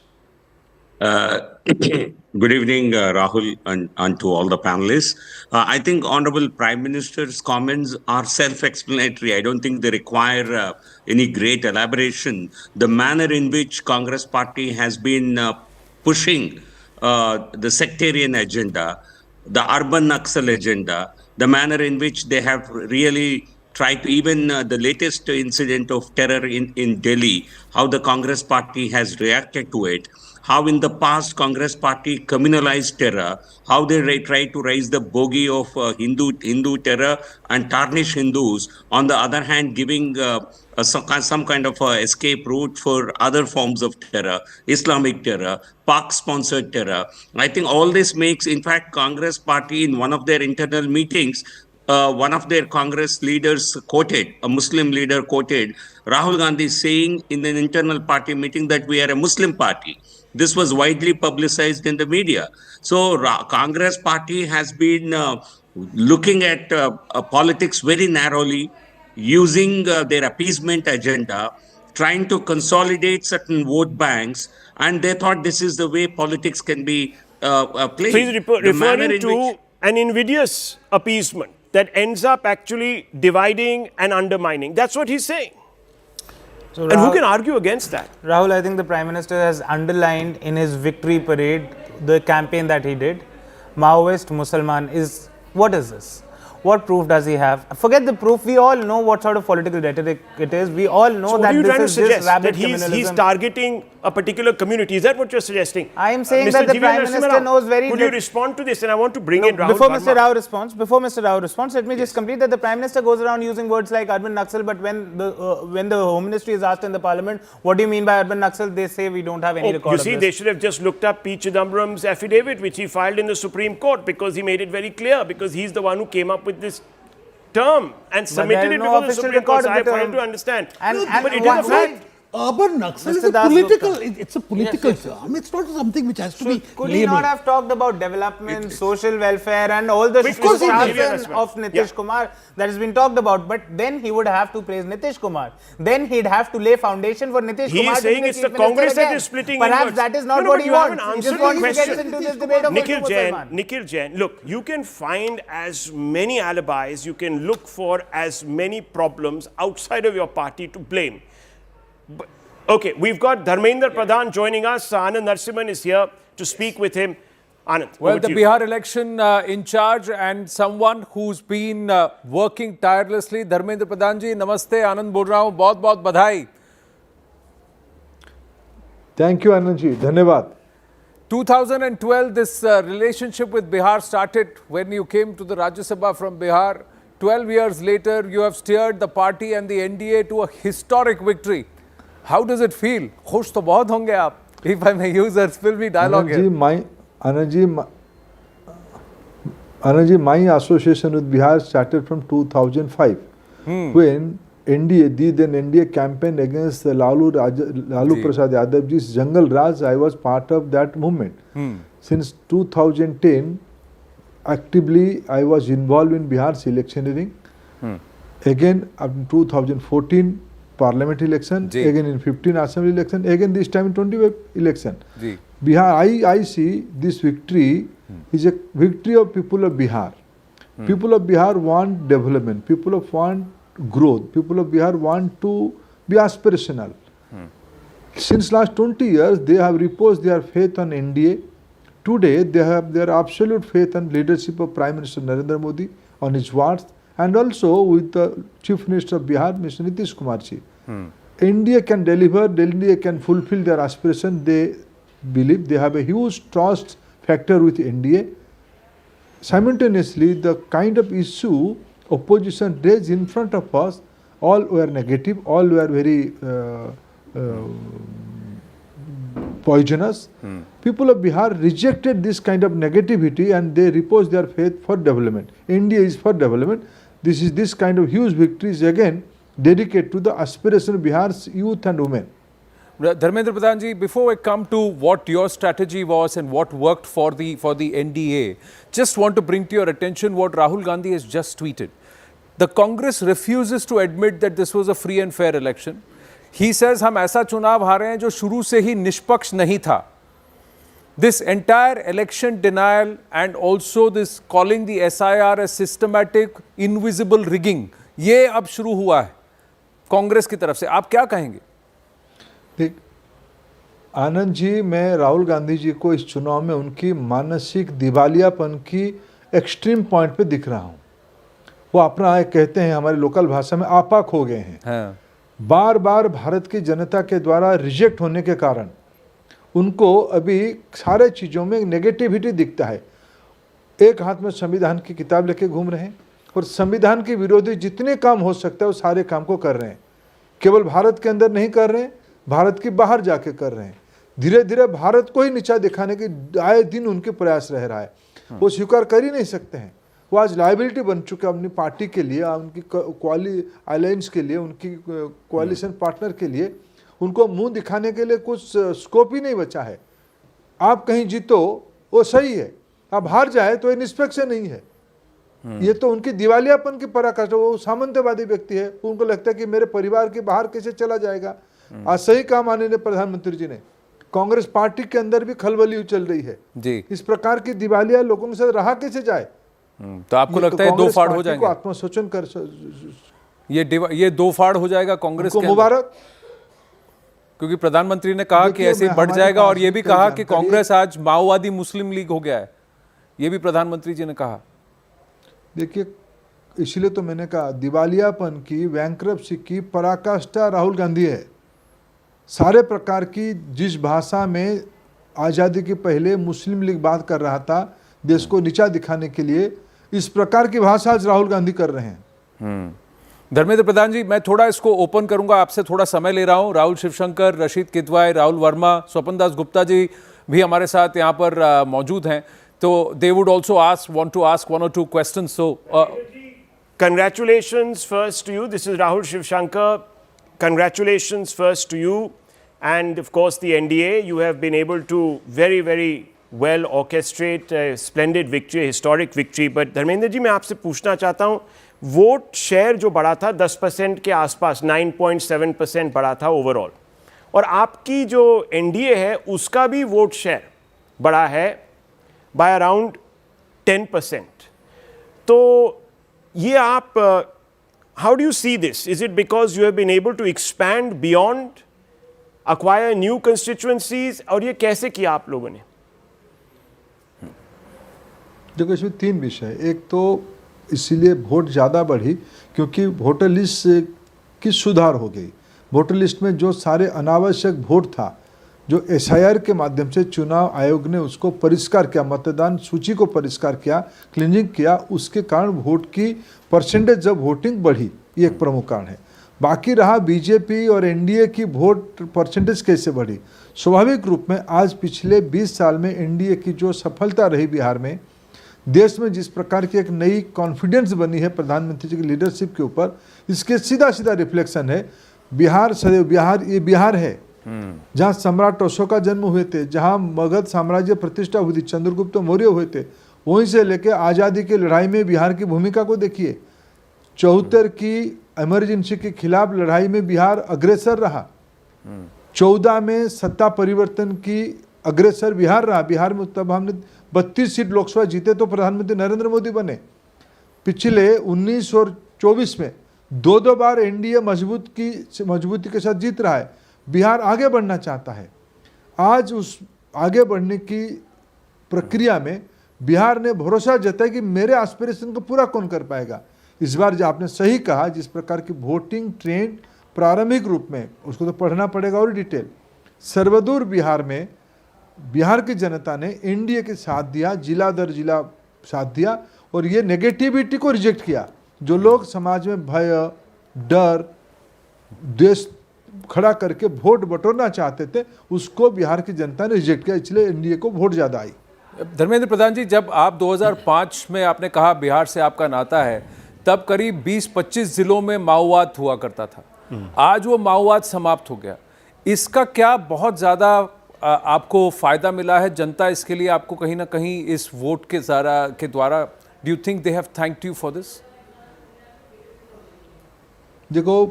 Good evening, Rahul, and to all the panelists. I think Honorable Prime Minister's comments are self-explanatory. I don't think they require any great elaboration. The manner in which Congress Party has been pushing the sectarian agenda, the urban Naxal agenda, the manner in which they have really try to, even the latest incident of terror in Delhi, how the Congress party has reacted to it, how in the past Congress party communalized terror, how they try to raise the bogey of Hindu terror and tarnish Hindus. On the other hand, giving some kind of escape route for other forms of terror, Islamic terror, Pak-sponsored terror. I think all this makes, in fact, Congress party in one of their internal meetings, one of their Congress leaders quoted, a Muslim leader quoted Rahul Gandhi saying in an internal party meeting that we are a Muslim party. This was widely publicized in the media. So Congress party has been looking at politics very narrowly, using their appeasement agenda, trying to consolidate certain vote banks, and they thought this is the way politics can be played. So he's The manner referring in to which an invidious appeasement that ends up actually dividing and undermining. That's what he's saying. So And who can argue against that? Rahul, I think the Prime Minister has underlined in his victory parade the campaign that he did. Maoist Musalman is, what is this? What proof does he have? Forget the proof. We all know what sort of political rhetoric it is. We all know So what that are you this trying to is just suggest? rabid That he's communalism. targeting a particular community. Is that what you're suggesting? I am saying Mr. that the G.V. Prime Narasimha Minister Rao, knows very Could you little. respond to this? And I want to bring No, in Rahul before Verma. Mr. Rao responds, let me just complete that the Prime Minister goes around using words like urban Naxal, but when the Home Ministry is asked in the Parliament, what do you mean by urban Naxal? They say we don't have any record You of see, this. they should have just looked up P. Chidambaram's affidavit, which he filed in the Supreme Court, because he made it very clear, because he's the one who came up with this term and submitted there it is no before the official Supreme Court. record So of I the fail term. to understand. And But it why- is a fact. Urban Naxal is Mr. a Das political, Gupta. it's a political term. It's not something which has to be Could he labeled. not have talked about development, social welfare and all the Of course he did. Shashan of Nitish Kumar that has been talked about, but then he would have to praise Nitish Kumar. Then he'd have to lay foundation for Nitish He Kumar is to saying be it's Chief the Minister Congress that again. is splitting Perhaps inwards. that is not No, what but he you haven't wants. He answered just the wants to get question. into this debate of Nikhil Jain, look, you can find as many alibis, you can look for as many problems outside of your party to blame. But, okay, we've got Dharmendra Pradhan joining us. Anand Narasimhan is here to speak with him. Anand, Well, over the to you. Bihar election in charge and someone who's been working tirelessly. Dharmendra Pradhan ji, namaste. Anand बोल रहा हूँ. बहुत बहुत बधाई. Thank you, Anand ji. Dhanyavad. 2012, this relationship with Bihar started when you came to the Rajya Sabha from Bihar. 12 years later, you have steered the party and the NDA to a historic victory. How does it feel? खुश तो बहुत होंगे आप. If I may use a filmy dialogue here. Anand ji, my association with Bihar started from 2005 when NDA, then NDA campaign against the Lalu Prasad Yadav ji's Jungle Raj. I was part of that movement. Since 2010, actively I was involved in Bihar's electioneering. Again, in 2014, parliament election, again in 15 assembly election, again this time in 25 election. Bihar, I see this victory is a victory of people of Bihar. People of Bihar want development. People of want growth. People of Bihar want to be aspirational. Since last 20 years, they have reposed their faith on NDA. Today, they have their absolute faith on leadership of Prime Minister Narendra Modi, on his words, and also with the Chief Minister of Bihar, Mr. Nitish Kumar ji. India can deliver, India can fulfill their aspiration. They believe they have a huge trust factor with India. Simultaneously, the kind of issue opposition raised in front of us, all were negative, all were very poisonous. People of Bihar rejected this kind of negativity and they reposed their faith for development. India is for development. This kind of huge victories again dedicated to the aspiration of Bihar's youth and women. Dharmendra Pradhan ji, before I come to what your strategy was and what worked for the NDA, just want to bring to your attention what Rahul Gandhi has just tweeted. The Congress refuses to admit that this was a free and fair election. He says, हम ऐसा चुनाव हारे हैं जो शुरू से ही निष्पक्ष नहीं था. This entire election denial and also this calling the SIR as systematic invisible rigging, ये अब शुरू हुआ है कांग्रेस की तरफ से. आप क्या कहेंगे? देख आनंद जी, मैं राहुल गांधी जी को इस चुनाव में उनकी मानसिक दिवालियापन की एक्सट्रीम पॉइंट पे दिख रहा हूँ. वो अपना एक कहते हैं हमारी लोकल भाषा में आपा खो गए हैं। हाँ। बार बार भारत की जनता के द्वारा रिजेक्ट होने के कारण उनको अभी सारे चीज़ों में नेगेटिविटी दिखता है। एक हाथ में संविधान की किताब लेके घूम रहे हैं और संविधान के विरोधी जितने काम हो सकता है वो सारे काम को कर रहे हैं। केवल भारत के अंदर नहीं कर रहे हैं, भारत के बाहर जाके कर रहे हैं। धीरे धीरे भारत को ही नीचा दिखाने के आए दिन उनके प्रयास रह रहा है। वो स्वीकार कर ही नहीं सकते हैं। वो आज लाइबिलिटी बन चुके हैं अपनी पार्टी के लिए, उनकी अलायंस के लिए, उनकी कोalition पार्टनर के लिए। उनको मुंह दिखाने के लिए कुछ स्कोप ही नहीं बचा है। आप कहीं जीतो वो सही है, आप हार जाए तो ये निष्पक्ष नहीं है। ये तो उनकी दिवालियापन की पराकाष्ठा। वो सामंतवादी व्यक्ति है, उनको लगता है कि मेरे परिवार के बाहर कैसे चला जाएगा। आज सही काम आने ने प्रधानमंत्री जी ने, कांग्रेस पार्टी के अंदर भी खलबली चल रही है जी। इस प्रकार की दिवालिया लोगों के साथ रहा कैसे जाए। तो आपको लगता है दो फाड़ हो जाएंगे? आत्मशोचन कर ये दो फाड़ हो जाएगा कांग्रेस के मुबारक, क्योंकि प्रधानमंत्री ने कहा कि ऐसे बढ़ जाएगा और ये भी कहा कि कांग्रेस आज माओवादी मुस्लिम लीग हो गया है। ये भी प्रधानमंत्री जी ने कहा। देखिए, इसलिए तो मैंने कहा दिवालियापन की, बैंक्रप्सी की पराकाष्ठा राहुल गांधी है। सारे प्रकार की जिस भाषा में आज़ादी के पहले मुस्लिम लीग बात कर रहा था देश को नीचा दिखाने के लिए, इस प्रकार की भाषा आज राहुल गांधी कर रहे हैं। धर्मेंद्र प्रधान जी, मैं थोड़ा इसको ओपन करूंगा, आपसे थोड़ा समय ले रहा हूं। राहुल शिवशंकर, रशीद किदवाई, राहुल वर्मा, स्वपन दास गुप्ता जी भी हमारे साथ यहाँ पर मौजूद हैं। तो they would also want to ask 1 or 2 questions. So, congratulations first to you. This is Rahul Shivshankar. Congratulations first to you, and of course the NDA. You have been able to very, very well orchestrate a splendid victory, a historic victory. But Dharmendra ji, मैं आपसे पूछना चाहता हूँ, vote share जो बढ़ा था 10% के आसपास, 9.7% बढ़ा था ओवरऑल, और आपकी जो NDA है उसका भी वोट शेयर बढ़ा है by around 10%. तो ये आप how do you see this? Is it because you have been able to expand beyond, acquire new constituencies, और ये कैसे किया आप लोगों ने? देखो, इसमें 3 विषय। एक तो इसीलिए वोट ज़्यादा बढ़ी क्योंकि वोटर लिस्ट की सुधार हो गई। वोटर लिस्ट में जो सारे अनावश्यक वोट था, जो SIR के माध्यम से चुनाव आयोग ने उसको परिष्कार किया, मतदान सूची को परिष्कार किया, क्लीनिंग किया, उसके कारण वोट की परसेंटेज जब वोटिंग बढ़ी, ये एक प्रमुख कारण है। बाकी रहा BJP और NDA की वोट परसेंटेज कैसे बढ़ी। स्वाभाविक रूप में आज पिछले 20 साल में NDA की जो सफलता रही बिहार में, देश में जिस प्रकार की एक नई कॉन्फिडेंस बनी है प्रधानमंत्री जी की लीडरशिप के ऊपर, इसके सीधा सीधा रिफ्लेक्शन है। बिहार सदैव बिहार, ये बिहार है जहाँ सम्राट अशोक का जन्म हुए थे, जहाँ मगध साम्राज्य प्रतिष्ठा हुई थी, चंद्रगुप्त मौर्य हुए थे। वहीं से लेकर आज़ादी की लड़ाई में बिहार की भूमिका को देखिए। 74 की इमरजेंसी के खिलाफ लड़ाई में बिहार अग्रसर रहा। 14 में सत्ता परिवर्तन की अग्रसर बिहार रहा। बिहार में तब हमने 32 सीट लोकसभा जीते तो प्रधानमंत्री नरेंद्र मोदी बने। पिछले 19 और 24 में 2 बार NDA मजबूती के साथ जीत रहा है। बिहार आगे बढ़ना चाहता है। आज उस आगे बढ़ने की प्रक्रिया में बिहार ने भरोसा जताया कि मेरे एस्पिरेशन को पूरा कौन कर पाएगा। इस बार जो आपने सही कहा, जिस प्रकार की वोटिंग ट्रेंड प्रारंभिक रूप में, उसको तो पढ़ना पड़ेगा और डिटेल। सर्वदूर बिहार में बिहार की जनता ने NDA के साथ दिया, जिला दर जिला साथ दिया, और ये नेगेटिविटी को रिजेक्ट किया। जो लोग समाज में भय, डर, देश खड़ा करके वोट बटोरना चाहते थे, उसको बिहार की जनता ने रिजेक्ट किया, इसलिए NDA को वोट ज़्यादा आई। धर्मेंद्र प्रधान जी, जब आप 2005 में आपने कहा बिहार से आपका नाता है, तब करीब 20-25 जिलों में माओवाद हुआ करता था। आज वो माओवाद समाप्त हो गया। इसका क्या बहुत ज़्यादा आपको फ़ायदा मिला है? जनता इसके लिए आपको कहीं ना कहीं इस वोट के द्वारा, do you think they have thanked you for this? देखो,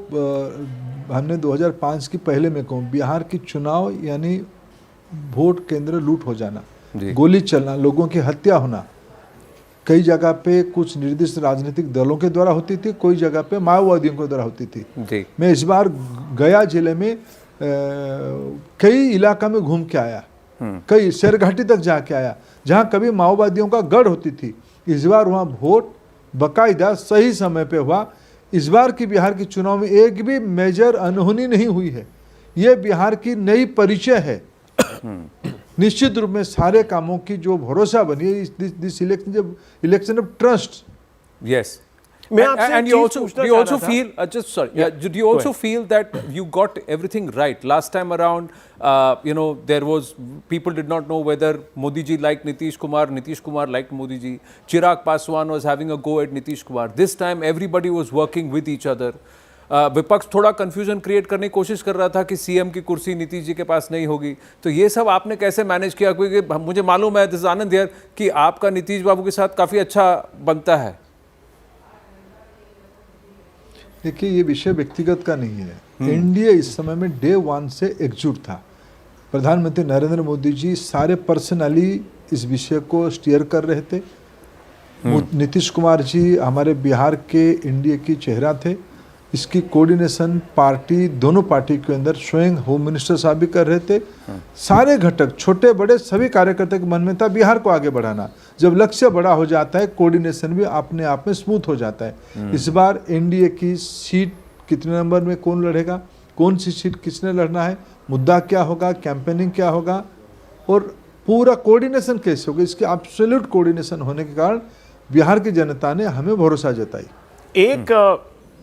हमने 2005 की पहले में कहूँ, बिहार की चुनाव यानी वोट केंद्र लूट हो जाना, गोली चलना, लोगों की हत्या होना। कई जगह पे कुछ निर्दिष्ट राजनीतिक दलों के द्वारा होती थी, कोई जगह पे माओवादियों के द्वारा होती थी। मैं इस बार गया जिले में कई इलाका में घूम के आया, कई शेरघाटी तक जाके आया, जहाँ कभी माओवादियों का गढ़ होती थी। इस बार वहाँ वोट बाकायदा सही समय पे हुआ। इस बार की बिहार के चुनाव में एक भी मेजर अनहोनी नहीं हुई है। ये बिहार की नई परिचय है। निश्चित रूप में सारे कामों की जो भरोसा बनी है दिस इलेक्शन, जब इलेक्शन ऑफ ट्रस्ट। Yes. मैं आपसे And एक you चीज also पूछना do you चाह also रहा था। feel just sorry do you also feel that you got everything right last time around? There was people did not know whether Modi ji liked Nitish Kumar liked Modi ji, Chirag Paswan was having a go at Nitish Kumar. This time everybody was working with each other. विपक्ष थोड़ा confusion create करने की कोशिश कर रहा था कि CM की कुर्सी नीतीश जी के पास नहीं होगी, तो ये सब आपने कैसे मैनेज किया? क्योंकि मुझे मालूम है, दिस आनंद हियर, कि आपका नीतीश बाबू के साथ काफी अच्छा बनता है। देखिए, ये विषय व्यक्तिगत का नहीं है। एनडीए इस समय में डे वन से एकजुट था। प्रधानमंत्री नरेंद्र मोदी जी सारे पर्सनली इस विषय को स्टीयर कर रहे थे। नीतीश कुमार जी हमारे बिहार के एनडीए की चेहरा थे। इसकी कोऑर्डिनेशन पार्टी, दोनों पार्टी के अंदर स्वयं होम मिनिस्टर साहब भी कर रहे थे। सारे घटक, छोटे बड़े सभी कार्यकर्ता के मन में था बिहार को आगे बढ़ाना। जब लक्ष्य बड़ा हो जाता है, कोऑर्डिनेशन भी अपने आप में स्मूथ हो जाता है। इस बार एनडीए की सीट कितने नंबर में कौन लड़ेगा, कौन सी सीट किसने लड़ना है, मुद्दा क्या होगा, कैंपेनिंग क्या होगा और पूरा कोऑर्डिनेशन कैसे होगा, इसके एब्सोल्यूट कोऑर्डिनेशन होने के कारण बिहार की जनता ने हमें भरोसा जताई। एक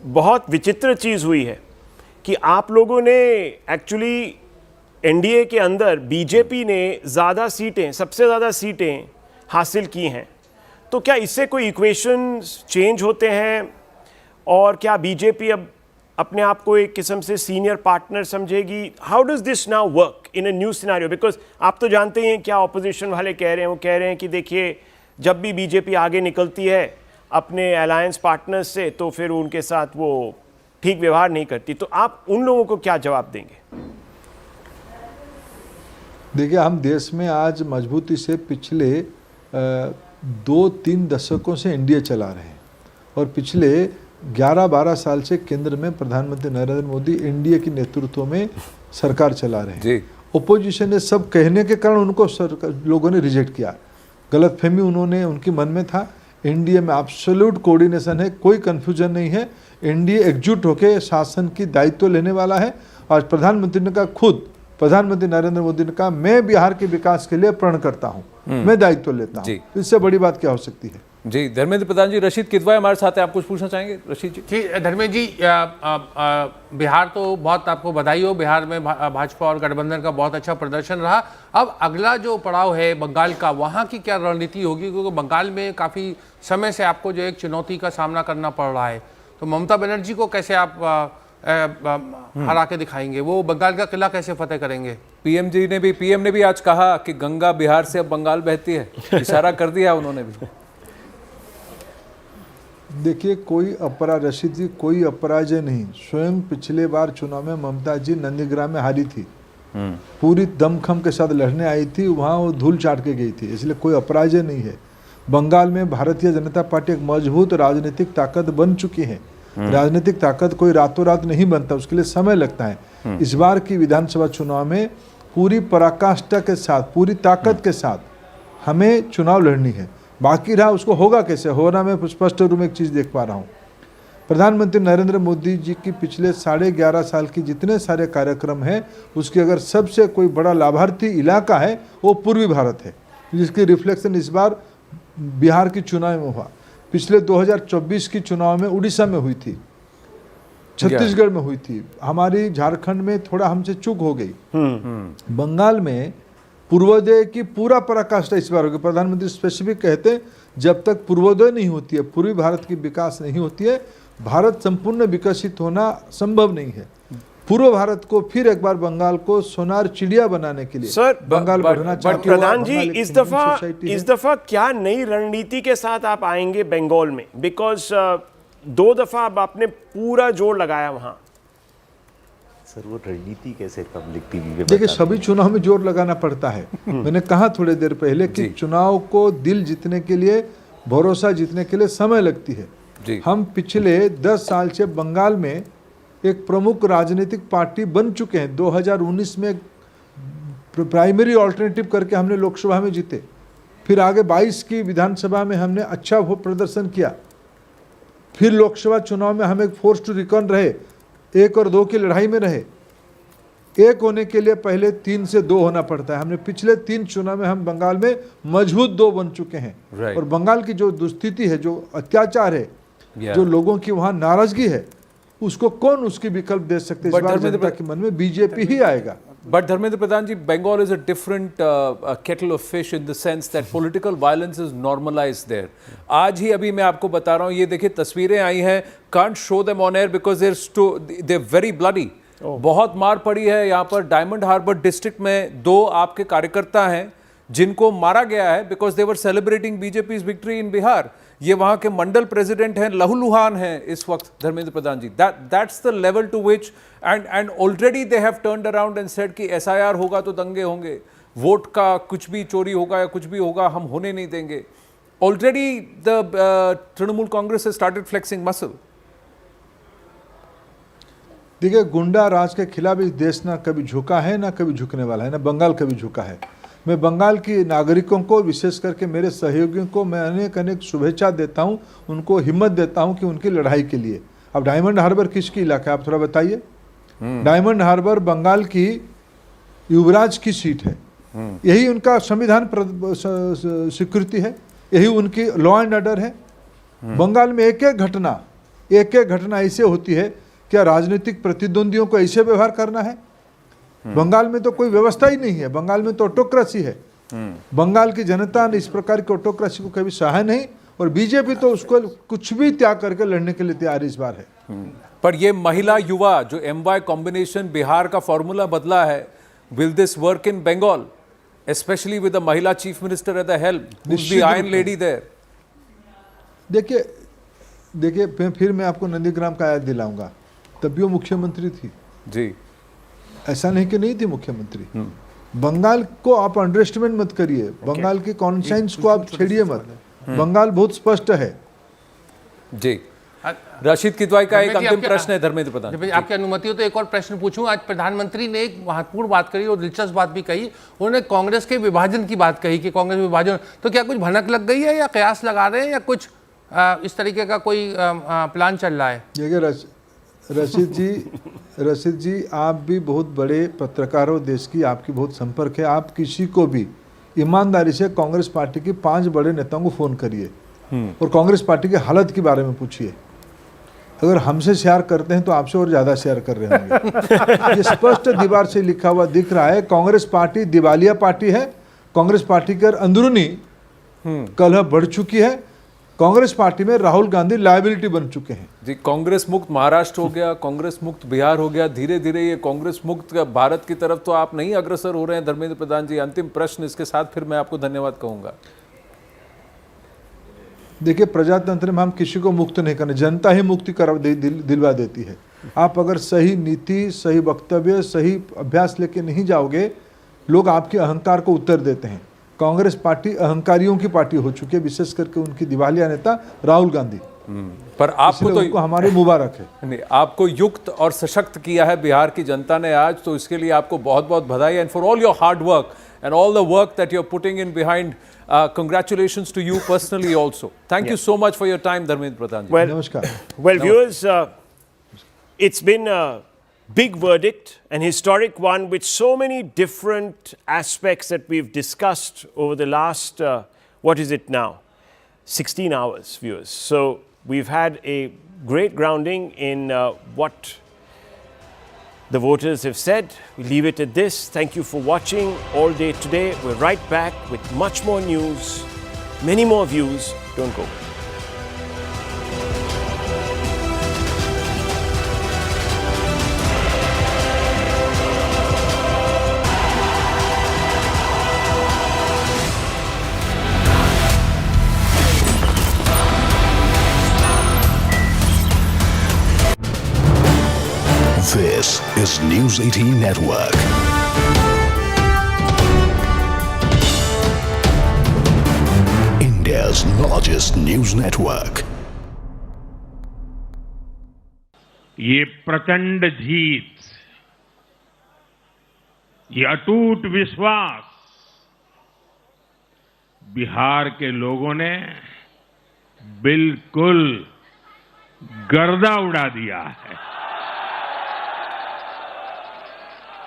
बहुत विचित्र चीज़ हुई है कि आप लोगों ने एक्चुअली एनडीए के अंदर बीजेपी ने ज़्यादा सीटें, सबसे ज़्यादा सीटें हासिल की हैं। तो क्या इससे कोई इक्वेशन चेंज होते हैं और क्या बीजेपी अब अपने आप को एक किस्म से सीनियर पार्टनर समझेगी? How does this now work in a new scenario? Because आप तो जानते ही हैं क्या ऑपोजिशन वाले कह रहे हैं। वो कह रहे हैं कि देखिए, जब भी बीजेपी आगे निकलती है अपने अलायंस पार्टनर्स से, तो फिर उनके साथ वो ठीक व्यवहार नहीं करती। तो आप उन लोगों को क्या जवाब देंगे? देखिए, हम देश में आज मजबूती से पिछले 2-3 दशकों से एनडीए चला रहे हैं और पिछले 11-12 साल से केंद्र में प्रधानमंत्री नरेंद्र मोदी एनडीए के नेतृत्व में सरकार चला रहे हैं। ओपोजिशन ने सब कहने के कारण उनको लोगों ने रिजेक्ट किया। गलतफहमी उन्होंने उनके मन में था। एनडीए में एब्सोल्यूट कोऑर्डिनेशन है, कोई कंफ्यूजन नहीं है। एनडीए एकजुट होकर शासन की दायित्व लेने वाला है। आज प्रधानमंत्री ने कहा, खुद प्रधानमंत्री नरेंद्र मोदी ने कहा, मैं बिहार के विकास के लिए प्रण करता हूं, मैं दायित्व लेता हूं। इससे बड़ी बात क्या हो सकती है? जी, धर्मेंद्र प्रधान जी, रशीद किदवाई हमारे साथ हैं, आप कुछ पूछना चाहेंगे? रशीद जी। जी, धर्मेंद्र जी, बिहार तो बहुत आपको बधाई हो, बिहार में भाजपा और गठबंधन का बहुत अच्छा प्रदर्शन रहा। अब अगला जो पड़ाव है बंगाल का, वहाँ की क्या रणनीति होगी? क्योंकि बंगाल में काफ़ी समय से आपको जो एक चुनौती का सामना करना पड़ रहा है, तो ममता बनर्जी को कैसे आप हरा के दिखाएंगे? वो बंगाल का किला कैसे फतेह करेंगे? पीएम ने भी आज कहा कि गंगा बिहार से अब बंगाल बहती है, इशारा कर दिया उन्होंने भी। देखिए, कोई रशीद जी, कोई अपराजय नहीं। स्वयं पिछले बार चुनाव में ममता जी नंदीग्राम में हारी थी, पूरी दमखम के साथ लड़ने आई थी, वहाँ वो धूल चाट के गई थी, इसलिए कोई अपराजय नहीं है। बंगाल में भारतीय जनता पार्टी एक मजबूत राजनीतिक ताकत बन चुकी है। राजनीतिक ताकत कोई रातों रात नहीं बनता, उसके लिए समय लगता है। इस बार की विधानसभा चुनाव में पूरी पराकाष्ठा के साथ, पूरी ताकत के साथ हमें चुनाव लड़नी है। बाकी रहा उसको होगा कैसे, होना मैं स्पष्ट रूप में एक चीज़ देख पा रहा हूँ। प्रधानमंत्री नरेंद्र मोदी जी की पिछले 11.5 साल की जितने सारे कार्यक्रम हैं, उसकी अगर सबसे कोई बड़ा लाभार्थी इलाका है वो पूर्वी भारत है, जिसकी रिफ्लेक्शन इस बार बिहार की चुनाव में हुआ। पिछले 2024 की चुनाव में उड़ीसा में हुई थी, छत्तीसगढ़ में हुई थी, हमारी झारखंड में थोड़ा हमसे चूक हो गई। बंगाल में पूर्वोदय की पूरा पराकाष्ठा इस बार होगी। प्रधानमंत्री स्पेसिफिक कहते हैं, जब तक पूर्वोदय नहीं होती है, पूर्वी भारत की विकास नहीं होती है, भारत संपूर्ण विकसित होना संभव नहीं है। पूर्व भारत को फिर एक बार बंगाल को सोनार चिड़िया बनाने के लिए सर बंगाल बढ़ना चाहते हैं। प्रधान जी, इस दफा क्या नई रणनीति के साथ आप आएंगे बंगाल में? बिकॉज 2 दफा अब आपने पूरा जोर लगाया वहां। सर, वो रणनीति कैसे पब्लिक टीवी पे? देखिए, सभी चुनाव में जोर लगाना पड़ता है। मैंने कहा थोड़ी देर पहले कि चुनाव को दिल जीतने के लिए, भरोसा जीतने के लिए समय लगती है। हम पिछले 10 साल से बंगाल में एक प्रमुख राजनीतिक पार्टी बन चुके हैं। 2019 में प्राइमरी ऑल्टरनेटिव करके हमने लोकसभा में जीते, फिर आगे 22 की विधानसभा में हमने अच्छा प्रदर्शन किया। फिर लोकसभा चुनाव में हम एक फोर्स टू रिकॉन रहे, 1 और 2 की लड़ाई में रहे। 1 होने के लिए पहले 3 से 2 होना पड़ता है। हमने पिछले 3 चुनाव में हम बंगाल में मजबूत 2 बन चुके हैं। और बंगाल की जो दुस्थिति है, जो अत्याचार है, जो लोगों की वहाँ नाराजगी है, उसको कौन उसकी विकल्प दे सकते हैं? इस बार जनता के मन में बीजेपी ही आएगा। But Dharmendra Pradhan ji, Bengal is a different kettle of fish in the sense that political violence is normalized there. आज ही अभी मैं आपको बता रहा हूँ, ये देखिए तस्वीरें आई हैं, can't show them on air because they're very bloody. बहुत मार पड़ी है यहाँ पर। डायमंड हार्बर डिस्ट्रिक्ट में 2 आपके कार्यकर्ता हैं जिनको मारा गया है because they were celebrating BJP victory in Bihar. ये वहां के मंडल प्रेसिडेंट हैं, लहूलुहान हैं इस वक्त, Dharmendra Pradhan ji. That's the level to which and already they have turned around and said कि एसआईआर होगा तो दंगे होंगे, वोट का कुछ भी चोरी होगा या कुछ भी होगा हम होने नहीं देंगे। Already the Trinamool Congress has started flexing muscle. देखिए, गुंडा राज के खिलाफ इस देश ना कभी झुका है, ना कभी झुकने वाला है, ना बंगाल कभी झुका है। मैं बंगाल की नागरिकों को, विशेष करके मेरे सहयोगियों को मैं अनेक शुभेच्छा देता हूं, उनको हिम्मत देता हूं कि उनकी लड़ाई के लिए। अब डायमंड हार्बर किसकी इलाका है, आप थोड़ा बताइए। डायमंड हार्बर बंगाल की युवराज की सीट है, यही उनका संविधान स्वीकृति है, यही उनकी लॉ एंड ऑर्डर है। बंगाल में एक एक घटना ऐसे होती है। क्या राजनीतिक प्रतिद्वंदियों को ऐसे व्यवहार करना है? बंगाल में तो कोई व्यवस्था ही नहीं है, बंगाल में तो ऑटोक्रेसी है। बंगाल की जनता ने इस प्रकार की ऑटोक्रेसी को कभी सहा नहीं, और बीजेपी तो उसको कुछ भी त्याग करके लड़ने के लिए तैयार इस बार है। पर ये महिला युवा जो MY कॉम्बिनेशन बिहार का फॉर्मूला बदला है, will this work in Bengal, specially with the mahila chief minister at the helm, the iron lady there? देखिए फिर मैं आपको नंदीग्राम का याद दिलाऊंगा, तब भी वो मुख्यमंत्री थी जी, ऐसा नहीं कि नहीं थी मुख्यमंत्री। बंगाल को आप अंडर एस्टिमेट मत करिए, बंगाल की कॉन्साइंस को आप छेड़िए मत। बंगाल बहुत स्पष्ट है जी। राशिद किदवाई का एक अंतिम प्रश्न है धर्मेंद्र प्रधान। जब आपकी अनुमति हो तो एक और प्रश्न पूछूं। आज प्रधानमंत्री ने एक महत्वपूर्ण बात कही और दिलचस्प बात भी कही, उन्होंने कांग्रेस के विभाजन की बात कही कि कांग्रेस विभाजन, तो क्या कुछ भनक लग गई है या कयास लगा रहे हैं या कुछ इस तरीके का कोई प्लान चल रहा है? देखिए रशीद जी, आप भी बहुत बड़े पत्रकार हो, देश की आपकी बहुत संपर्क है। आप किसी को भी ईमानदारी से कांग्रेस पार्टी के 5 बड़े नेताओं को फ़ोन करिए और कांग्रेस पार्टी की हालत के बारे में पूछिए। अगर हमसे शेयर करते हैं तो आपसे और ज़्यादा शेयर कर रहे होंगे। ये स्पष्ट दीवार से लिखा हुआ दिख रहा है, कांग्रेस पार्टी दिवालिया पार्टी है। कांग्रेस पार्टी के अंदरूनी कलह बढ़ चुकी है। कांग्रेस पार्टी में राहुल गांधी लायबिलिटी बन चुके हैं जी। कांग्रेस मुक्त महाराष्ट्र हो गया, कांग्रेस मुक्त बिहार हो गया, धीरे धीरे ये कांग्रेस मुक्त भारत की तरफ तो आप नहीं अग्रसर हो रहे हैं धर्मेंद्र प्रधान जी। अंतिम प्रश्न इसके साथ फिर मैं आपको धन्यवाद कहूंगा। देखिए, प्रजातंत्र में हम किसी को मुक्त नहीं करने, जनता ही मुक्ति दिलवा देती है। आप अगर सही नीति, सही वक्तव्य, सही अभ्यास लेके नहीं जाओगे, लोग आपके अहंकार को उत्तर देते हैं। कांग्रेस पार्टी अहंकारियों की पार्टी हो चुकी है, विशेष करके उनकी दिवालिया नेता राहुल गांधी। पर आपको तो हमारे मुबारक है। नहीं, आपको युक्त और सशक्त किया है बिहार की जनता ने आज, तो इसके लिए आपको बहुत बहुत बधाई। And for all your hard work and all the work that you're putting in behind, congratulations to you personally also. Thank you so much for your time, Dharmendra Pradhan ji. Well, viewers, it's been a big verdict, an historic one with so many different aspects that we've discussed over the last, what is it now? 16 hours, viewers. So we've had a great grounding in what the voters have said. We leave it at this. Thank you for watching all day today. We're right back with much more news, many more views. Don't go. This is News 18 Network. India's largest news network. ये प्रचंड जीत, ये अटूट विश्वास बिहार के लोगों ने बिल्कुल गर्दा उड़ा दिया है।